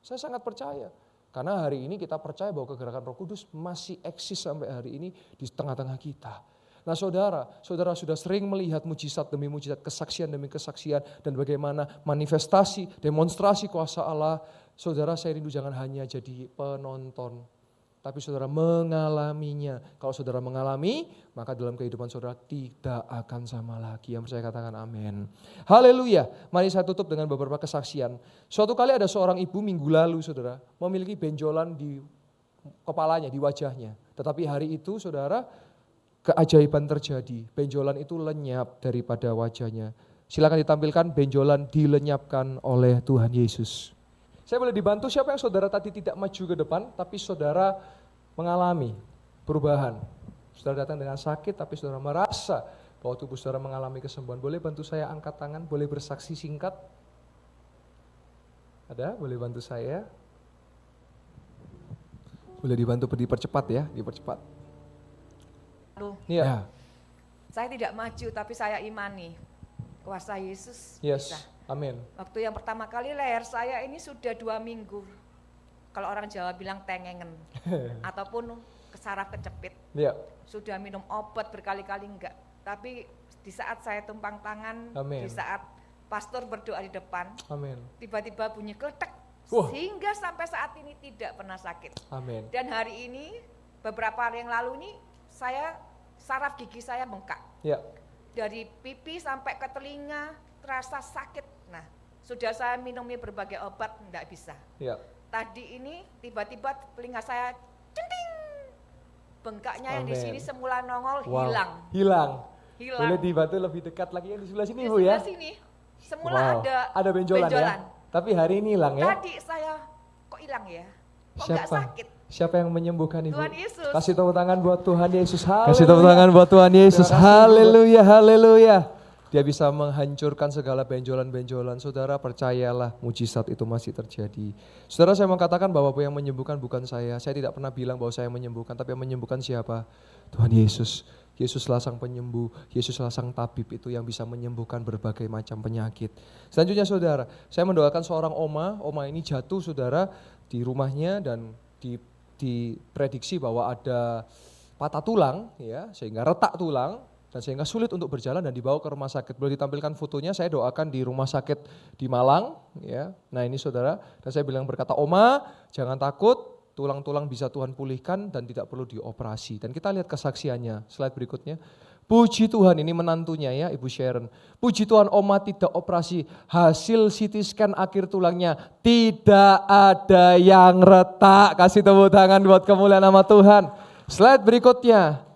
Speaker 1: Saya sangat percaya. Karena hari ini kita percaya bahwa kegerakan Roh Kudus masih eksis sampai hari ini di tengah-tengah kita. Nah saudara sudah sering melihat mujizat demi mujizat, kesaksian demi kesaksian, dan bagaimana manifestasi, demonstrasi kuasa Allah. Saudara saya rindu jangan hanya jadi penonton, tapi saudara mengalaminya. Kalau saudara mengalami, maka dalam kehidupan saudara tidak akan sama lagi. Yang percaya katakan amin. Haleluya. Mari saya tutup dengan beberapa kesaksian. Suatu kali ada seorang ibu minggu lalu saudara, memiliki benjolan di kepalanya, di wajahnya. Tetapi hari itu saudara, keajaiban terjadi. Benjolan itu lenyap daripada wajahnya. Silakan ditampilkan, benjolan dilenyapkan oleh Tuhan Yesus. Saya boleh dibantu, siapa yang saudara tadi tidak maju ke depan, tapi saudara mengalami perubahan. Saudara datang dengan sakit, tapi saudara merasa bahwa tubuh saudara mengalami kesembuhan. Boleh bantu saya angkat tangan, boleh bersaksi singkat? Ada, boleh bantu saya? Boleh dibantu dipercepat ya, dipercepat.
Speaker 2: Ya. Saya tidak maju, tapi saya imani kuasa Yesus bisa.
Speaker 1: Amin.
Speaker 2: Waktu yang pertama kali leher saya ini sudah 2 minggu. Kalau orang Jawa bilang tengengen ataupun kesaraf kecepit.
Speaker 1: Ya.
Speaker 2: Sudah minum obat berkali-kali enggak. Tapi di saat saya tumpang tangan,
Speaker 1: Amin.
Speaker 2: di saat pastor berdoa di depan,
Speaker 1: amin,
Speaker 2: tiba-tiba bunyi kletek. Sehingga sampai saat ini tidak pernah sakit.
Speaker 1: Amin.
Speaker 2: Dan hari ini, beberapa hari yang lalu ini, saraf gigi saya bengkak.
Speaker 1: Ya.
Speaker 2: Dari pipi sampai ke telinga terasa sakit. Nah, sudah saya minumnya berbagai obat, enggak bisa.
Speaker 1: Ya.
Speaker 2: Tadi ini tiba-tiba telinga saya centing. Bengkaknya yang di sini semula nongol hilang.
Speaker 1: Boleh dibantu lebih dekat lagi yang di sebelah sini
Speaker 2: di
Speaker 1: Bu ya.
Speaker 2: sebelah sini semula
Speaker 1: ada benjolan ya. Tapi hari ini hilang ya.
Speaker 2: Tadi saya kok hilang ya? Kok enggak sakit?
Speaker 1: Siapa yang menyembuhkan Ibu?
Speaker 2: Tuhan Yesus.
Speaker 1: Kasih tepuk tangan buat Tuhan Yesus. Haleluya. Kasih tepuk tangan buat Tuhan Yesus. Haleluya, haleluya. Dia bisa menghancurkan segala benjolan-benjolan. Saudara percayalah, mujizat itu masih terjadi. Saudara, saya mau katakan bahwa yang menyembuhkan bukan saya. Saya tidak pernah bilang bahwa saya menyembuhkan, tapi yang menyembuhkan siapa? Tuhan Yesus. Yesuslah sang penyembuh, Yesuslah sang tabib itu yang bisa menyembuhkan berbagai macam penyakit. Selanjutnya saudara, saya mendoakan seorang oma ini jatuh saudara di rumahnya dan diprediksi bahwa ada patah tulang ya, sehingga retak tulang. dan sehingga sulit untuk berjalan dan dibawa ke rumah sakit. Boleh ditampilkan fotonya, saya doakan di rumah sakit di Malang, ya. Nah ini saudara, dan saya bilang berkata, Oma jangan takut, tulang-tulang bisa Tuhan pulihkan dan tidak perlu dioperasi. Dan kita lihat kesaksiannya, slide berikutnya. Puji Tuhan, ini menantunya ya Ibu Sharon. Puji Tuhan Oma tidak operasi, hasil CT scan akhir tulangnya tidak ada yang retak. Kasih tepuk tangan buat kemuliaan nama Tuhan. Slide berikutnya,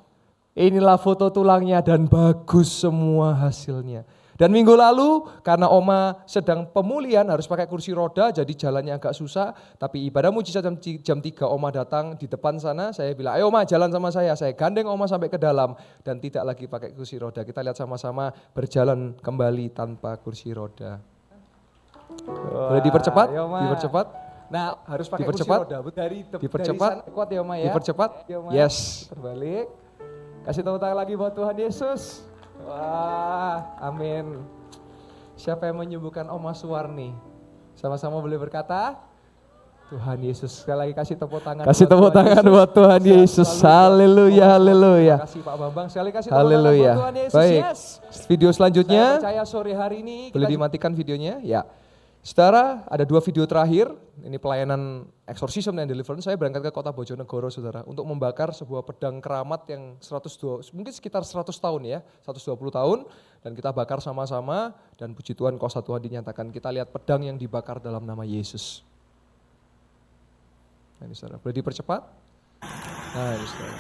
Speaker 1: inilah foto tulangnya dan bagus semua hasilnya. Dan minggu lalu karena Oma sedang pemulihan harus pakai kursi roda jadi jalannya agak susah. Tapi ibadah mujizat jam 3 Oma datang di depan sana, saya bilang ayo Oma jalan sama saya gandeng Oma sampai ke dalam dan tidak lagi pakai kursi roda. Kita lihat sama-sama berjalan kembali tanpa kursi roda. Boleh dipercepat? Dipercepat?
Speaker 3: Nah, harus pakai
Speaker 1: Dipercepat?
Speaker 3: kursi roda.
Speaker 1: Dipercepat?
Speaker 3: Dari sana kuat ya, Oma ya.
Speaker 1: Dipercepat?
Speaker 3: Ya, Oma.
Speaker 1: Yes.
Speaker 3: Terbalik. Kasih tepuk tangan lagi buat Tuhan Yesus. Wah, amin.
Speaker 1: Siapa yang menyembuhkan Oma Suwarni? Sama-sama boleh berkata, Tuhan Yesus. Sekali lagi kasih tepuk tangan.
Speaker 3: Kasih
Speaker 1: buat
Speaker 3: tepuk
Speaker 1: Tuhan
Speaker 3: tangan
Speaker 1: Yesus.
Speaker 3: buat Tuhan Yesus.
Speaker 1: Selalu
Speaker 3: Haleluya, haleluya.
Speaker 1: Terima kasih Pak Bambang. Sekali kasih tepuk tangan
Speaker 3: Haleluya.
Speaker 1: buat Tuhan Yesus.
Speaker 3: Baik.
Speaker 1: Yes. Video
Speaker 3: Saya
Speaker 1: selanjutnya.
Speaker 3: percaya sore hari ini
Speaker 1: Boleh
Speaker 3: kita
Speaker 1: dimatikan videonya? Ya. Saudara, ada 2 video terakhir. Ini pelayanan exorcism dan deliverance. Saya berangkat ke kota Bojonegoro, saudara, untuk membakar sebuah pedang keramat yang 102, mungkin sekitar 100 tahun ya, 120 tahun. Dan kita bakar sama-sama dan puji Tuhan kuasa Tuhan dinyatakan. Kita lihat pedang yang dibakar dalam nama Yesus. Nah ini saudara, boleh dipercepat? Nah ini saudara.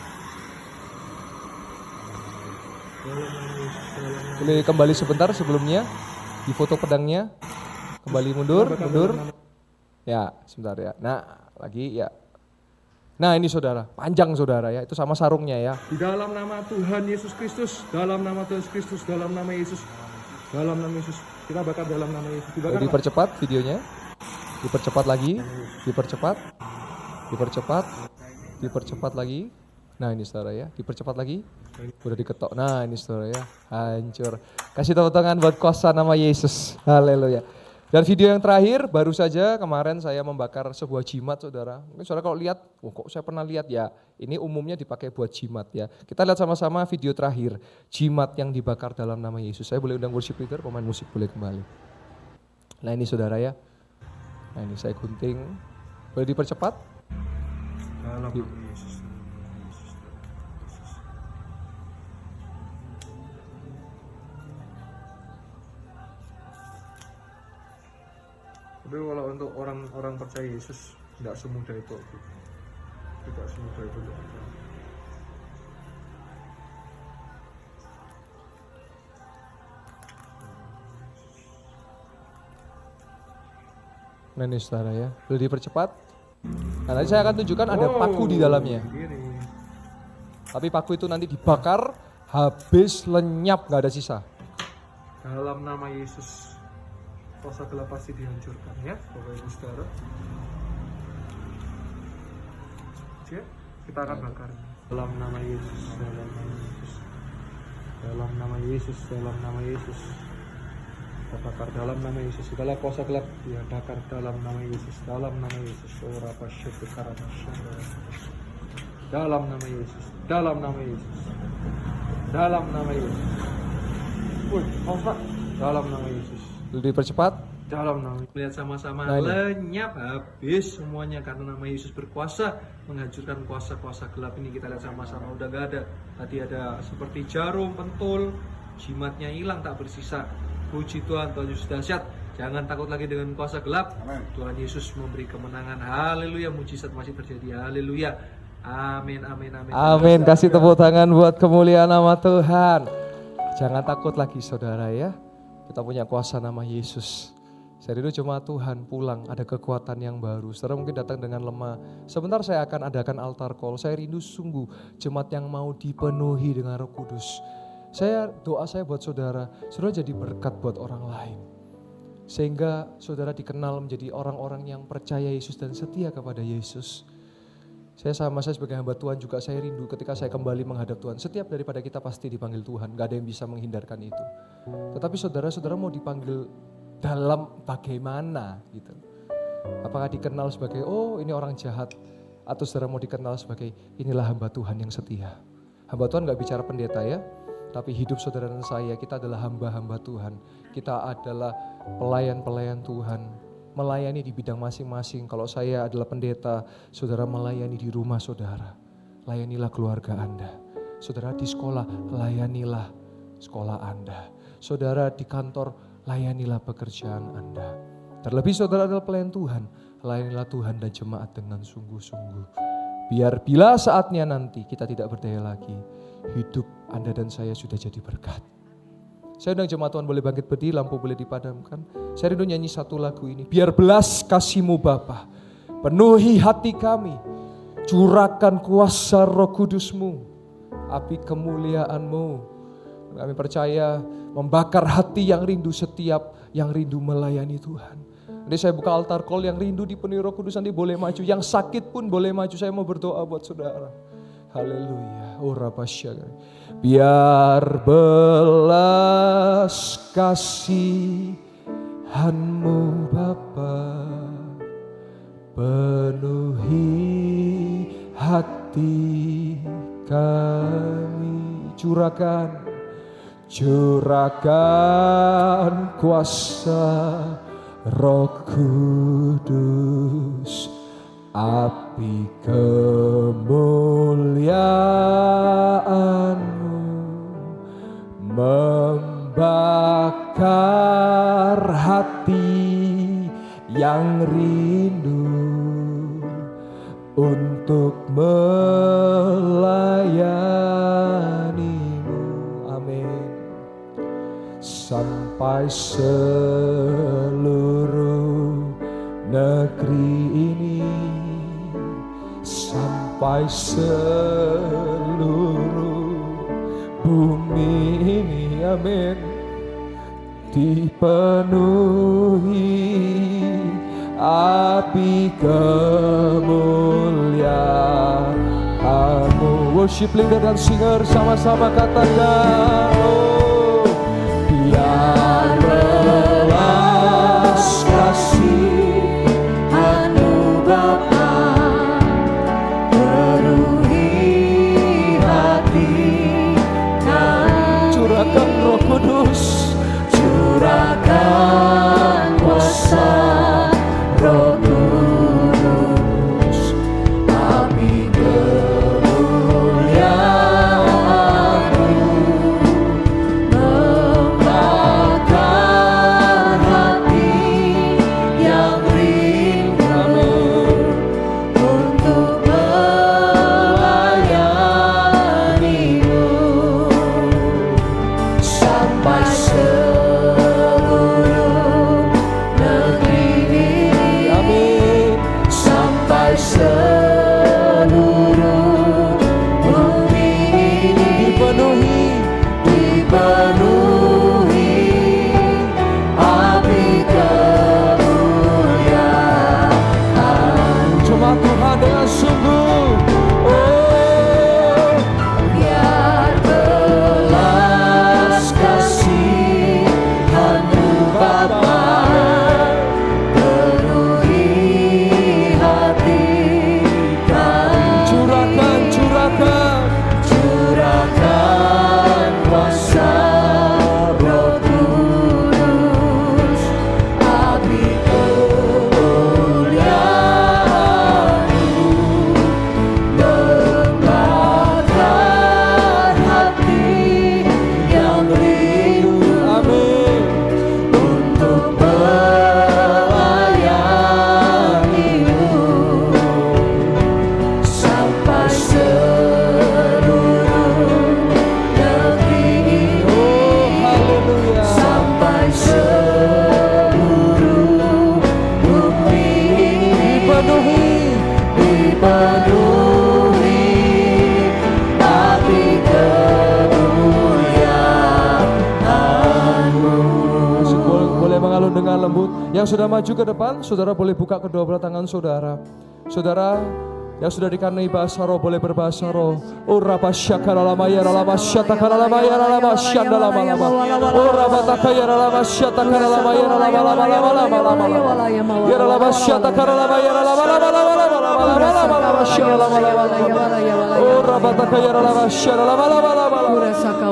Speaker 1: Boleh kembali sebentar sebelumnya, di foto pedangnya. Kembali mundur. Ya, sebentar ya. Nah, lagi ya. Nah, ini saudara, panjang saudara ya, itu sama sarungnya ya.
Speaker 4: Di dalam nama Tuhan Yesus Kristus, dalam nama Tuhan Yesus Kristus, dalam nama Yesus, dalam nama Yesus. Kita bakar dalam nama Yesus. Dibakar, Pak.
Speaker 1: Dipercepat videonya. Dipercepat lagi. Dipercepat. Dipercepat. Dipercepat lagi. Nah, ini saudara ya, dipercepat lagi. Udah diketok. Nah, ini saudara ya, hancur. Kasih tepuk tangan buat kuasa nama Yesus. Haleluya. Dan video yang terakhir, baru saja kemarin saya membakar sebuah jimat saudara. Mungkin saudara kalau lihat, oh kok saya pernah lihat ya, ini umumnya dipakai buat jimat ya. Kita lihat sama-sama video terakhir, jimat yang dibakar dalam nama Yesus. Saya boleh undang worship leader, pemain musik boleh kembali. Nah ini saudara ya, nah ini saya gunting, boleh dipercepat?
Speaker 4: Dalam nama Yesus. Tapi kalau untuk orang-orang percaya Yesus tidak semudah itu, tidak semudah itu.
Speaker 1: Nah ini saudara ya, boleh dipercepat? Nah nanti saya akan tunjukkan ada paku di dalamnya.
Speaker 4: Begini.
Speaker 1: Tapi paku itu nanti dibakar, habis lenyap, nggak ada sisa.
Speaker 4: Dalam nama Yesus, kuasa gelap pasti dihancurkan ya, Bapak Ibu Saudara. Oke, kita akan bakar. Dalam nama Yesus, dalam nama Yesus, dalam nama Yesus, dalam nama Yesus. Kita bakar dalam nama Yesus. Segala kuasa gelap dia bakar dalam nama Yesus, dalam nama Yesus. Ora pasyukur karana syukur. Dalam nama Yesus, dalam nama Yesus, dalam nama Yesus. Dalam nama Yesus.
Speaker 1: Boleh dipercepat?
Speaker 4: Dalam nama Yesus. Lihat sama-sama
Speaker 1: Nah, ini.
Speaker 4: lenyap habis semuanya karena nama Yesus berkuasa menghancurkan kuasa-kuasa gelap ini. Kita lihat sama-sama udah gak ada. Tadi ada seperti jarum, pentul, jimatnya hilang tak bersisa. Puji Tuhan, Tuhan Yesus dahsyat. Jangan takut lagi dengan kuasa gelap.
Speaker 5: Amin.
Speaker 4: Tuhan Yesus memberi kemenangan. Haleluya, mujizat masih terjadi. Haleluya. Amin, amin, amin.
Speaker 1: Amin, kasih tepuk tangan buat kemuliaan nama Tuhan. Jangan takut lagi saudara ya, kita punya kuasa nama Yesus. Saya rindu cuma Tuhan pulang, ada kekuatan yang baru. Saudara mungkin datang dengan lemah. Sebentar saya akan adakan altar call. Saya rindu sungguh jemaat yang mau dipenuhi dengan Roh Kudus. Doa saya buat saudara, saudara jadi berkat buat orang lain. Sehingga saudara dikenal menjadi orang-orang yang percaya Yesus dan setia kepada Yesus. Saya sebagai hamba Tuhan juga saya rindu ketika saya kembali menghadap Tuhan. Setiap daripada kita pasti dipanggil Tuhan, gak ada yang bisa menghindarkan itu. Tetapi saudara-saudara mau dipanggil dalam bagaimana gitu. Apakah dikenal sebagai, oh ini orang jahat. Atau saudara mau dikenal sebagai, inilah hamba Tuhan yang setia. Hamba Tuhan gak bicara pendeta ya. Tapi hidup saudara dan saya, kita adalah hamba-hamba Tuhan. Kita adalah pelayan-pelayan Tuhan. Melayani di bidang masing-masing. Kalau saya adalah pendeta, saudara melayani di rumah saudara. Layanilah keluarga Anda. Saudara di sekolah, layanilah sekolah Anda. Saudara di kantor, layanilah pekerjaan Anda. Terlebih saudara adalah pelayan Tuhan, layanilah Tuhan dan jemaat dengan sungguh-sungguh. Biar bila saatnya nanti kita tidak berdaya lagi, hidup Anda dan saya sudah jadi berkat. Saya undang jemaat Tuhan boleh bangkit berdiri, lampu boleh dipadamkan. Saya rindu nyanyi satu lagu ini. Biar belas kasih-Mu Bapa penuhi hati kami, curahkan kuasa Roh Kudus-Mu, api kemuliaan-Mu. Kami percaya membakar hati yang rindu setiap yang rindu melayani Tuhan. Nanti saya buka altar call, yang rindu dipenuhi Roh Kudus nanti boleh maju. Yang sakit pun boleh maju. Saya mau berdoa buat saudara. Haleluya. Oh Rabasya. Biar belas kasihan-Mu Bapa penuhi hati kami. Curahkan kuasa Roh Kudus, api kemuliaan-Mu membakar hati yang rindu untuk melayani-Mu. Amin. Sampai seluruh negeri ini, sampai seluruh bumi ini, amin, dipenuhi api kemuliaan-Mu. Worship leader dan singer sama-sama katakan, oh, biar belas kasih-Mu Bapa penuhi hati kami. Curahkan Roh Kudus, curahkan kuasa Roh Kudus, api kemuliaan-Mu membakar hati yang rindu untuk melayani-Mu. Sampai seluruh negeri ini, amin, sampai seluruh bumi ini dipenuhi api kemuliaan. Cuma Tuhan dengan sungguh, oh, biar belas kasihan-Mu Bapa penuhi hati kami. Curahkan kuasa Roh Kudus, api kemuliaan-Mu membakar hati yang rindu, amin, untuk melayani-Mu. Sampai seluruh negeri ini, oh haleluya, sampai seluruh bumi ini dipenuhi api kemuliaan-Mu. Boleh mengalun dengan lembut. Yang sudah maju ke depan, saudara boleh buka kedua belah tangan saudara. Saudara, Yang sudah dikaruniai bahasa roh boleh berbahasa roh. Ora basyakala lama ya lama syatakala lama ya lama syanda lama lama. Ora batakaya lama syatakala lama ya lama lama lama lama lama. Ya lama syatakala lama ya lama lama lama lama lama syanda lama lama. Ora batakaya lama syanda lama lama lama.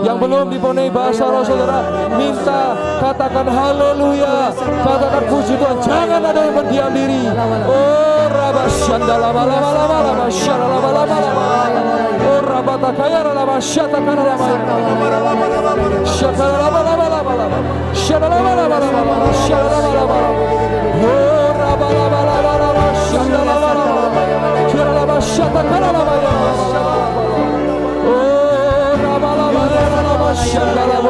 Speaker 1: Yang belum dipenuhi bahasa roh saudara, minta katakan haleluya, katakan puji Tuhan, jangan ada yang berdiam diri. Oh rabasyanda lama lama lama lama syanda lama lama lama. Oh rabatakaya lama syatakala lama syanda lama lama lama lama syanda lama lama lama syanda lama lama lama. Oh rabalama lama lama syanda lama lama syanda lama syatakala lama lama. Shandalamo,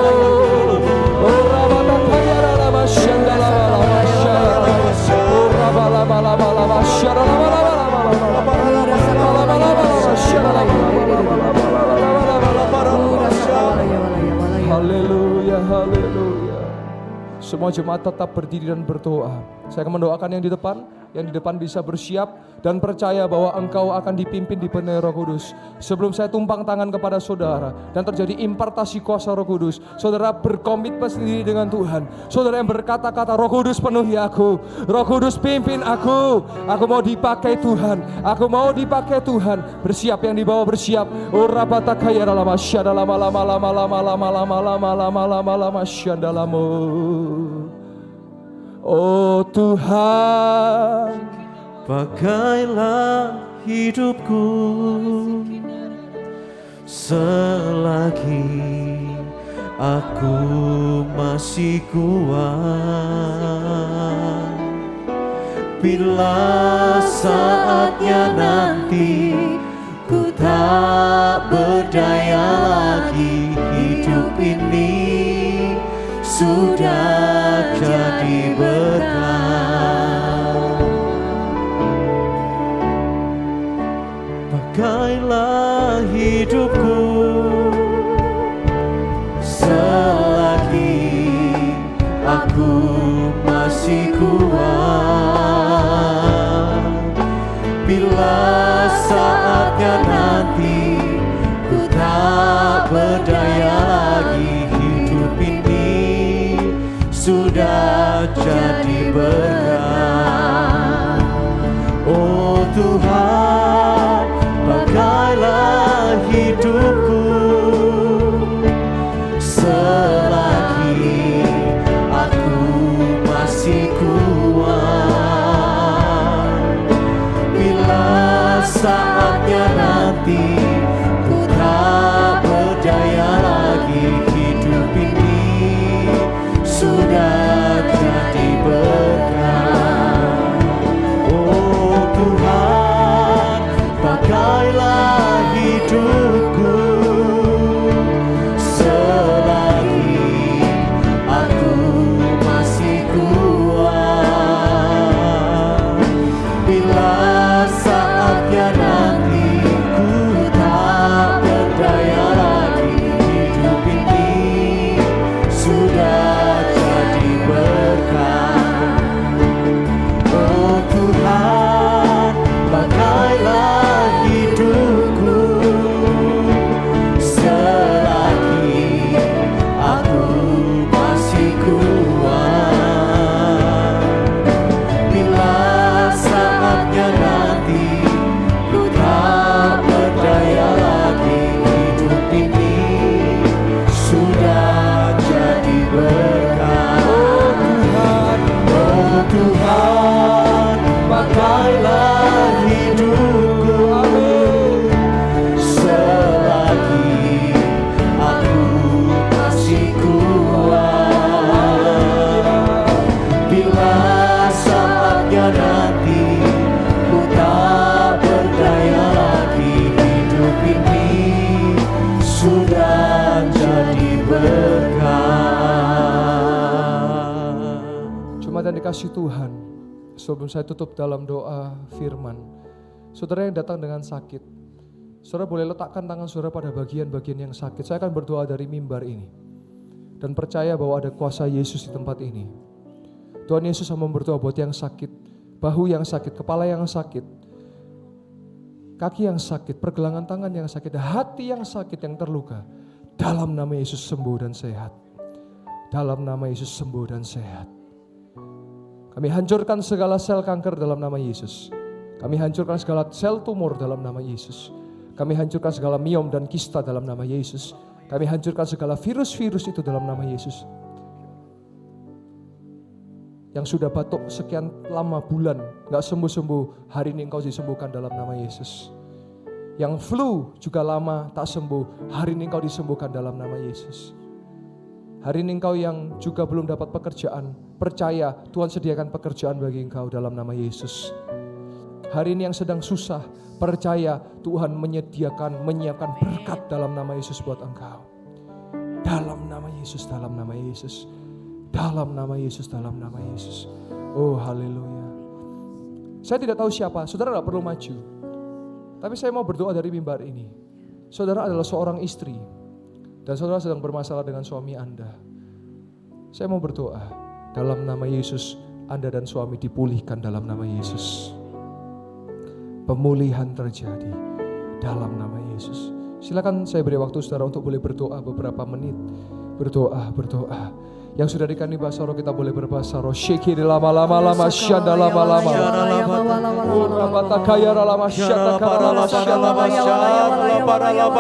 Speaker 1: oh rabatakaya lama shandalamo, oh rabalama haleluya, haleluya. Semua jemaat tetap berdiri dan berdoa. Saya akan mendoakan yang di depan bisa bersiap dan percaya bahwa engkau akan dipimpin dipenuhi Roh Kudus. Sebelum saya tumpang tangan kepada saudara dan terjadi impartasi kuasa Roh Kudus, saudara berkomitmen sendiri dengan Tuhan. Saudara yang berkata-kata, Roh Kudus penuhi aku, Roh Kudus pimpin aku mau dipakai Tuhan, aku mau dipakai Tuhan. Bersiap yang di bawah bersiap. Urabatakaya lama syadalama lama lama lama lama lama lama lama lama lama syadalamu. Oh Tuhan,
Speaker 5: pakailah hidupku selagi aku masih kuat. Bila saatnya nanti ku tak berdaya lagi, hidup ini sudah jadi berkah. Pakailah hidupku selagi aku masih kuat. Bila saatnya nanti ku tak berdaya lagi, hidup ini sudah jadi berkah. Oh Tuhan, pakailah hidupku selagi aku masih kuat. Bila saatnya nanti ku tak berdaya lagi, hidup ini sudah jadi berkah. Oh Tuhan, pakailah hidupku selagi aku masih kuat. Bila saatnya nanti ku tak berdaya lagi, hidup ini sudah jadi berkah. Oh Tuhan, pakailah hidupku selagi aku masih kuat. Bila saatnya nanti ku tak berdaya lagi, hidup ini sudah jadi berkah. Oh Tuhan, pakailah hidupku selagi aku masih kuat. Bila saatnya nanti ku tak berdaya lagi, hidup ini sudah jadi berkah.
Speaker 1: Jemaat yang dikasih Tuhan, sebelum saya tutup dalam doa firman, saudara yang datang dengan sakit, saudara boleh letakkan tangan saudara pada bagian-bagian yang sakit. Saya akan berdoa dari mimbar ini dan percaya bahwa ada kuasa Yesus di tempat ini. Tuhan Yesus sama berdoa buat yang sakit, bahu yang sakit, kepala yang sakit. kaki yang sakit, pergelangan tangan yang sakit, hati yang sakit, yang terluka. Dalam nama Yesus sembuh dan sehat. Dalam nama Yesus sembuh dan sehat. Kami hancurkan segala sel kanker dalam nama Yesus. Kami hancurkan segala sel tumor dalam nama Yesus. Kami hancurkan segala miom dan kista dalam nama Yesus. Kami hancurkan segala virus-virus itu dalam nama Yesus. Yang sudah batuk sekian lama bulan, gak sembuh-sembuh, hari ini engkau disembuhkan dalam nama Yesus. Yang flu juga lama tak sembuh, hari ini engkau disembuhkan dalam nama Yesus. Hari ini engkau yang juga belum dapat pekerjaan, percaya Tuhan sediakan pekerjaan bagi engkau dalam nama Yesus. Hari ini yang sedang susah, percaya Tuhan menyiapkan berkat dalam nama Yesus buat engkau. Dalam nama Yesus, dalam nama Yesus. Dalam nama Yesus, dalam nama Yesus. Oh haleluya. Saya tidak tahu siapa, saudara tidak perlu maju. Tapi saya mau berdoa dari mimbar ini. Saudara adalah seorang istri. Dan saudara sedang bermasalah dengan suami Anda. Saya mau berdoa. Dalam nama Yesus, Anda dan suami dipulihkan dalam nama Yesus. Pemulihan terjadi dalam nama Yesus. Silakan saya beri waktu saudara untuk boleh berdoa beberapa menit. Berdoa. Yang sudah dikani bahasa roh kita boleh berbahasa roh. Shekiri lama syanda lama. Urabata kaya lama syata kara lama syanda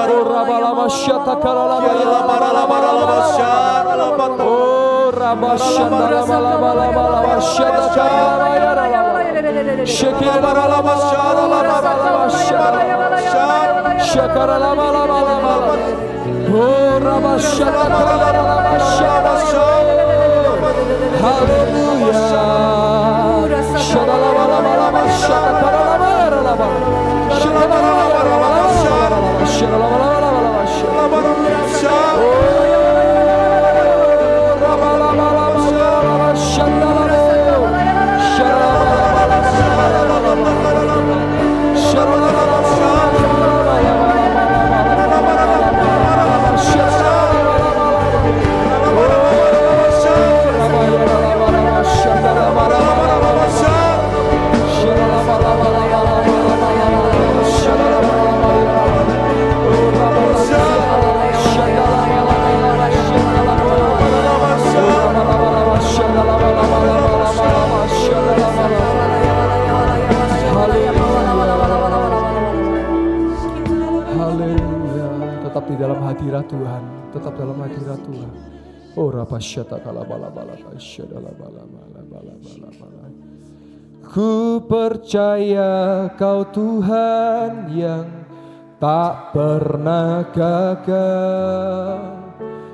Speaker 1: Urabala syata kara lama Urabala syanda lama syata kara lama Shekiri lama syakara lama Urabala syata kara lama syanda. Haleluya. Shadalama shatakaralama. Dalam hadirat Tuhan, tetap dalam hadirat Tuhan. Oh rapasyata kalabala. Ku percaya Kau Tuhan yang tak pernah gagal,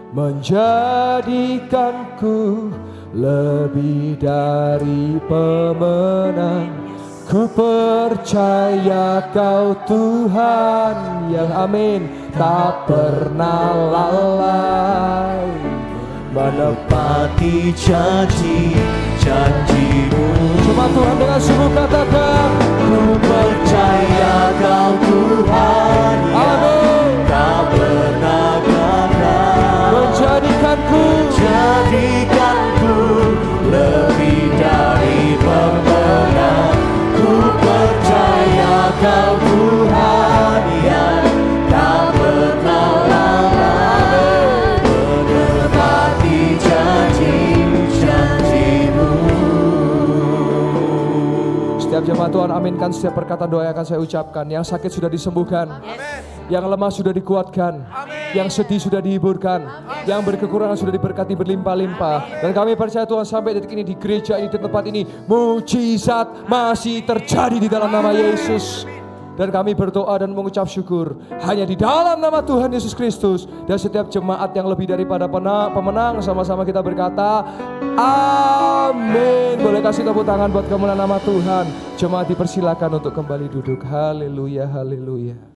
Speaker 1: menjadikanku lebih dari pemenang. Ku percaya Kau Tuhan yang amin tak pernah lalai,
Speaker 5: menepati janji-janji-Mu.
Speaker 1: Cuma Tuhan dengan sungguh katakan,
Speaker 5: ku percaya Kau Tuhan yang tak pernah gagal, menjadikanku lebih dari pemenang. Ku percaya Kau Tuhan yang tak pernah lalai, menepati janji-janji-Mu.
Speaker 1: Setiap jemaat Tuhan aminkan setiap perkataan doa yang akan saya ucapkan. Yang sakit sudah disembuhkan, yang lemah sudah dikuatkan, yang sedih sudah dihiburkan, yang berkekurangan sudah diberkati berlimpah-limpah. Dan kami percaya Tuhan sampai detik ini di gereja ini, di tempat ini, mujizat masih terjadi di dalam nama Yesus. Dan kami berdoa dan mengucap syukur hanya di dalam nama Tuhan Yesus Kristus. Dan setiap jemaat yang lebih daripada pemenang, sama-sama kita berkata amin. Boleh kasih tepuk tangan buat kemuliaan nama Tuhan. Jemaat dipersilakan untuk kembali duduk. Haleluya, haleluya.